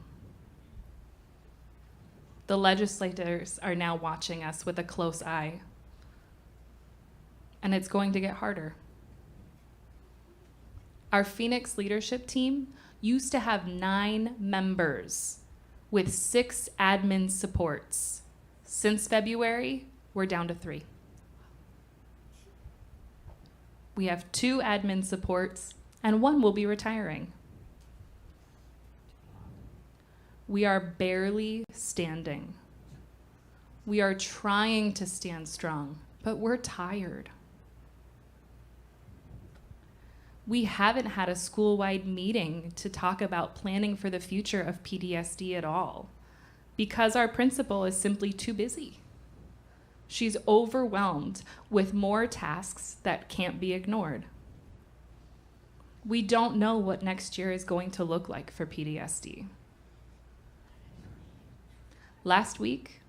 Speaker 9: The legislators are now watching us with a close eye, and it's going to get harder. Our Phoenix leadership team used to have 9 members with 6 admin supports. Since February, we're down to 3. We have 2 admin supports, and 1 will be retiring. We are barely standing. We are trying to stand strong, but we're tired. We haven't had a school-wide meeting to talk about planning for the future of PDSD at all, because our principal is simply too busy. She's overwhelmed with more tasks that can't be ignored. We don't know what next year is going to look like for PDSD. Last week,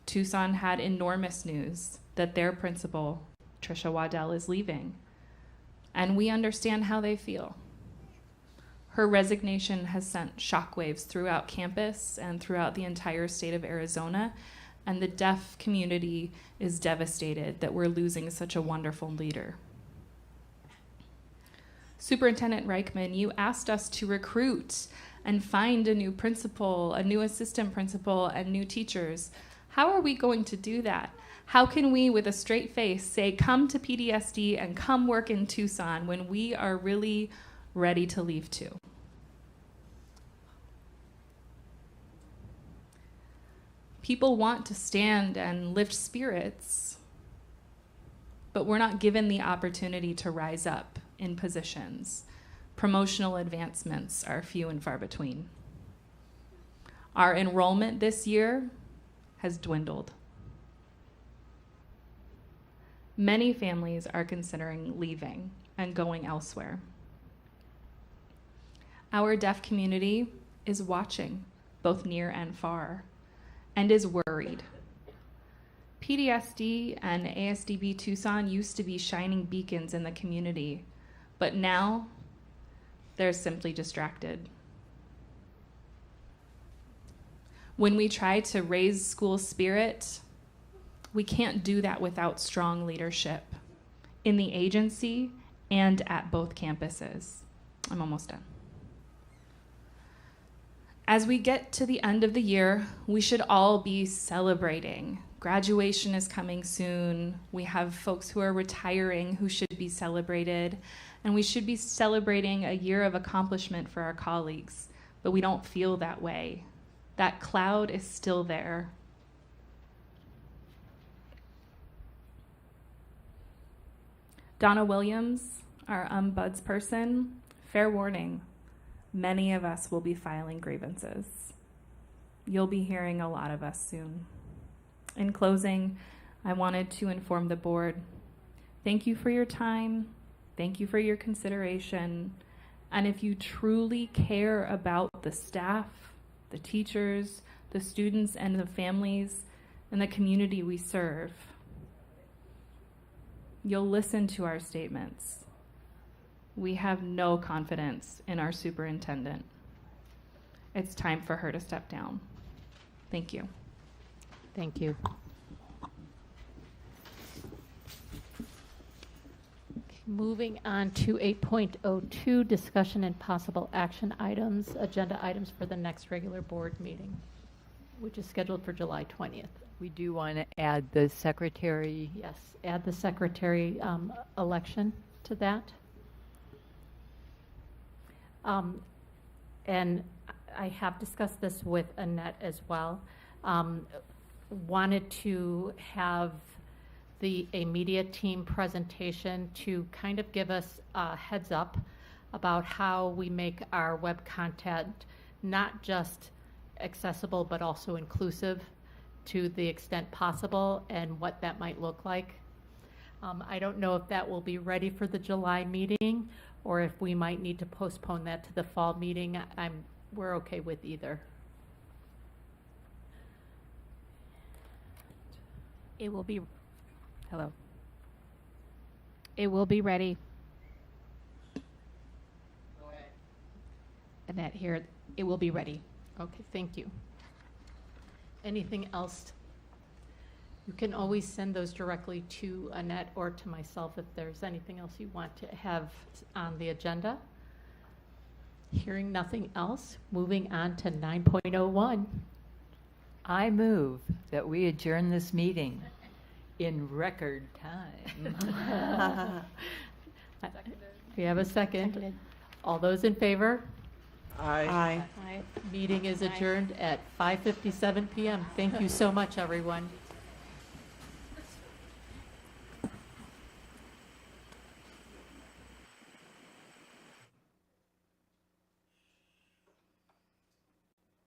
Speaker 9: Tucson had enormous news that their principal, Tricia Waddell, is leaving, and we understand how they feel. Her resignation has sent shockwaves throughout campus and throughout the entire state of Arizona, and the deaf community is devastated that we're losing such a wonderful leader. Superintendent Reichman, you asked us to recruit and find a new principal, a new assistant principal, and new teachers. How are we going to do that? How can we, with a straight face, say, come to PDSD and come work in Tucson when we are really ready to leave too. People want to stand and lift spirits, but we're not given the opportunity to rise up in positions. Promotional advancements are few and far between. Our enrollment this year has dwindled. Many families are considering leaving and going elsewhere. Our deaf community is watching, both near and far, and is worried. PDSD and ASDB Tucson used to be shining beacons in the community, but now they're simply distracted. When we try to raise school spirit, we can't do that without strong leadership in the agency and at both campuses. I'm almost done. As we get to the end of the year, we should all be celebrating. Graduation is coming soon. We have folks who are retiring who should be celebrated, and we should be celebrating a year of accomplishment for our colleagues, but we don't feel that way. That cloud is still there. Donna Williams, our Buds person, fair warning, many of us will be filing grievances. You'll be hearing a lot of us soon. In closing, I wanted to inform the board, thank you for your time, thank you for your consideration, and if you truly care about the staff, the teachers, the students, and the families, and the community we serve, you'll listen to our statements. We have no confidence in our superintendent. It's time for her to step down. Thank you.
Speaker 2: Thank you. Moving on to 8.02, discussion and possible action items, agenda items for the next regular board meeting, which is scheduled for July 20th.
Speaker 7: We do want to add the secretary.
Speaker 2: Yes, add the secretary election to that. And I have discussed this with Annette as well. Wanted to have a media team presentation to kind of give us a heads up about how we make our web content not just accessible but also inclusive to the extent possible, and what that might look like. I don't know if that will be ready for the July meeting or if we might need to postpone that to the fall meeting. We're okay with either.
Speaker 1: It will be, hello. It will be ready.
Speaker 2: Go ahead.
Speaker 1: Annette here, it will be ready.
Speaker 2: Okay, thank you. Anything else? You can always send those directly to Annette or to myself if there's anything else you want to have on the agenda. Hearing nothing else, moving on to 9.01.
Speaker 7: I move that we adjourn this meeting in record time.
Speaker 2: We have a second.
Speaker 1: Seconded.
Speaker 2: All those in favor?
Speaker 10: Aye.
Speaker 2: Meeting is adjourned at 5:57 p.m. Thank you so much, everyone.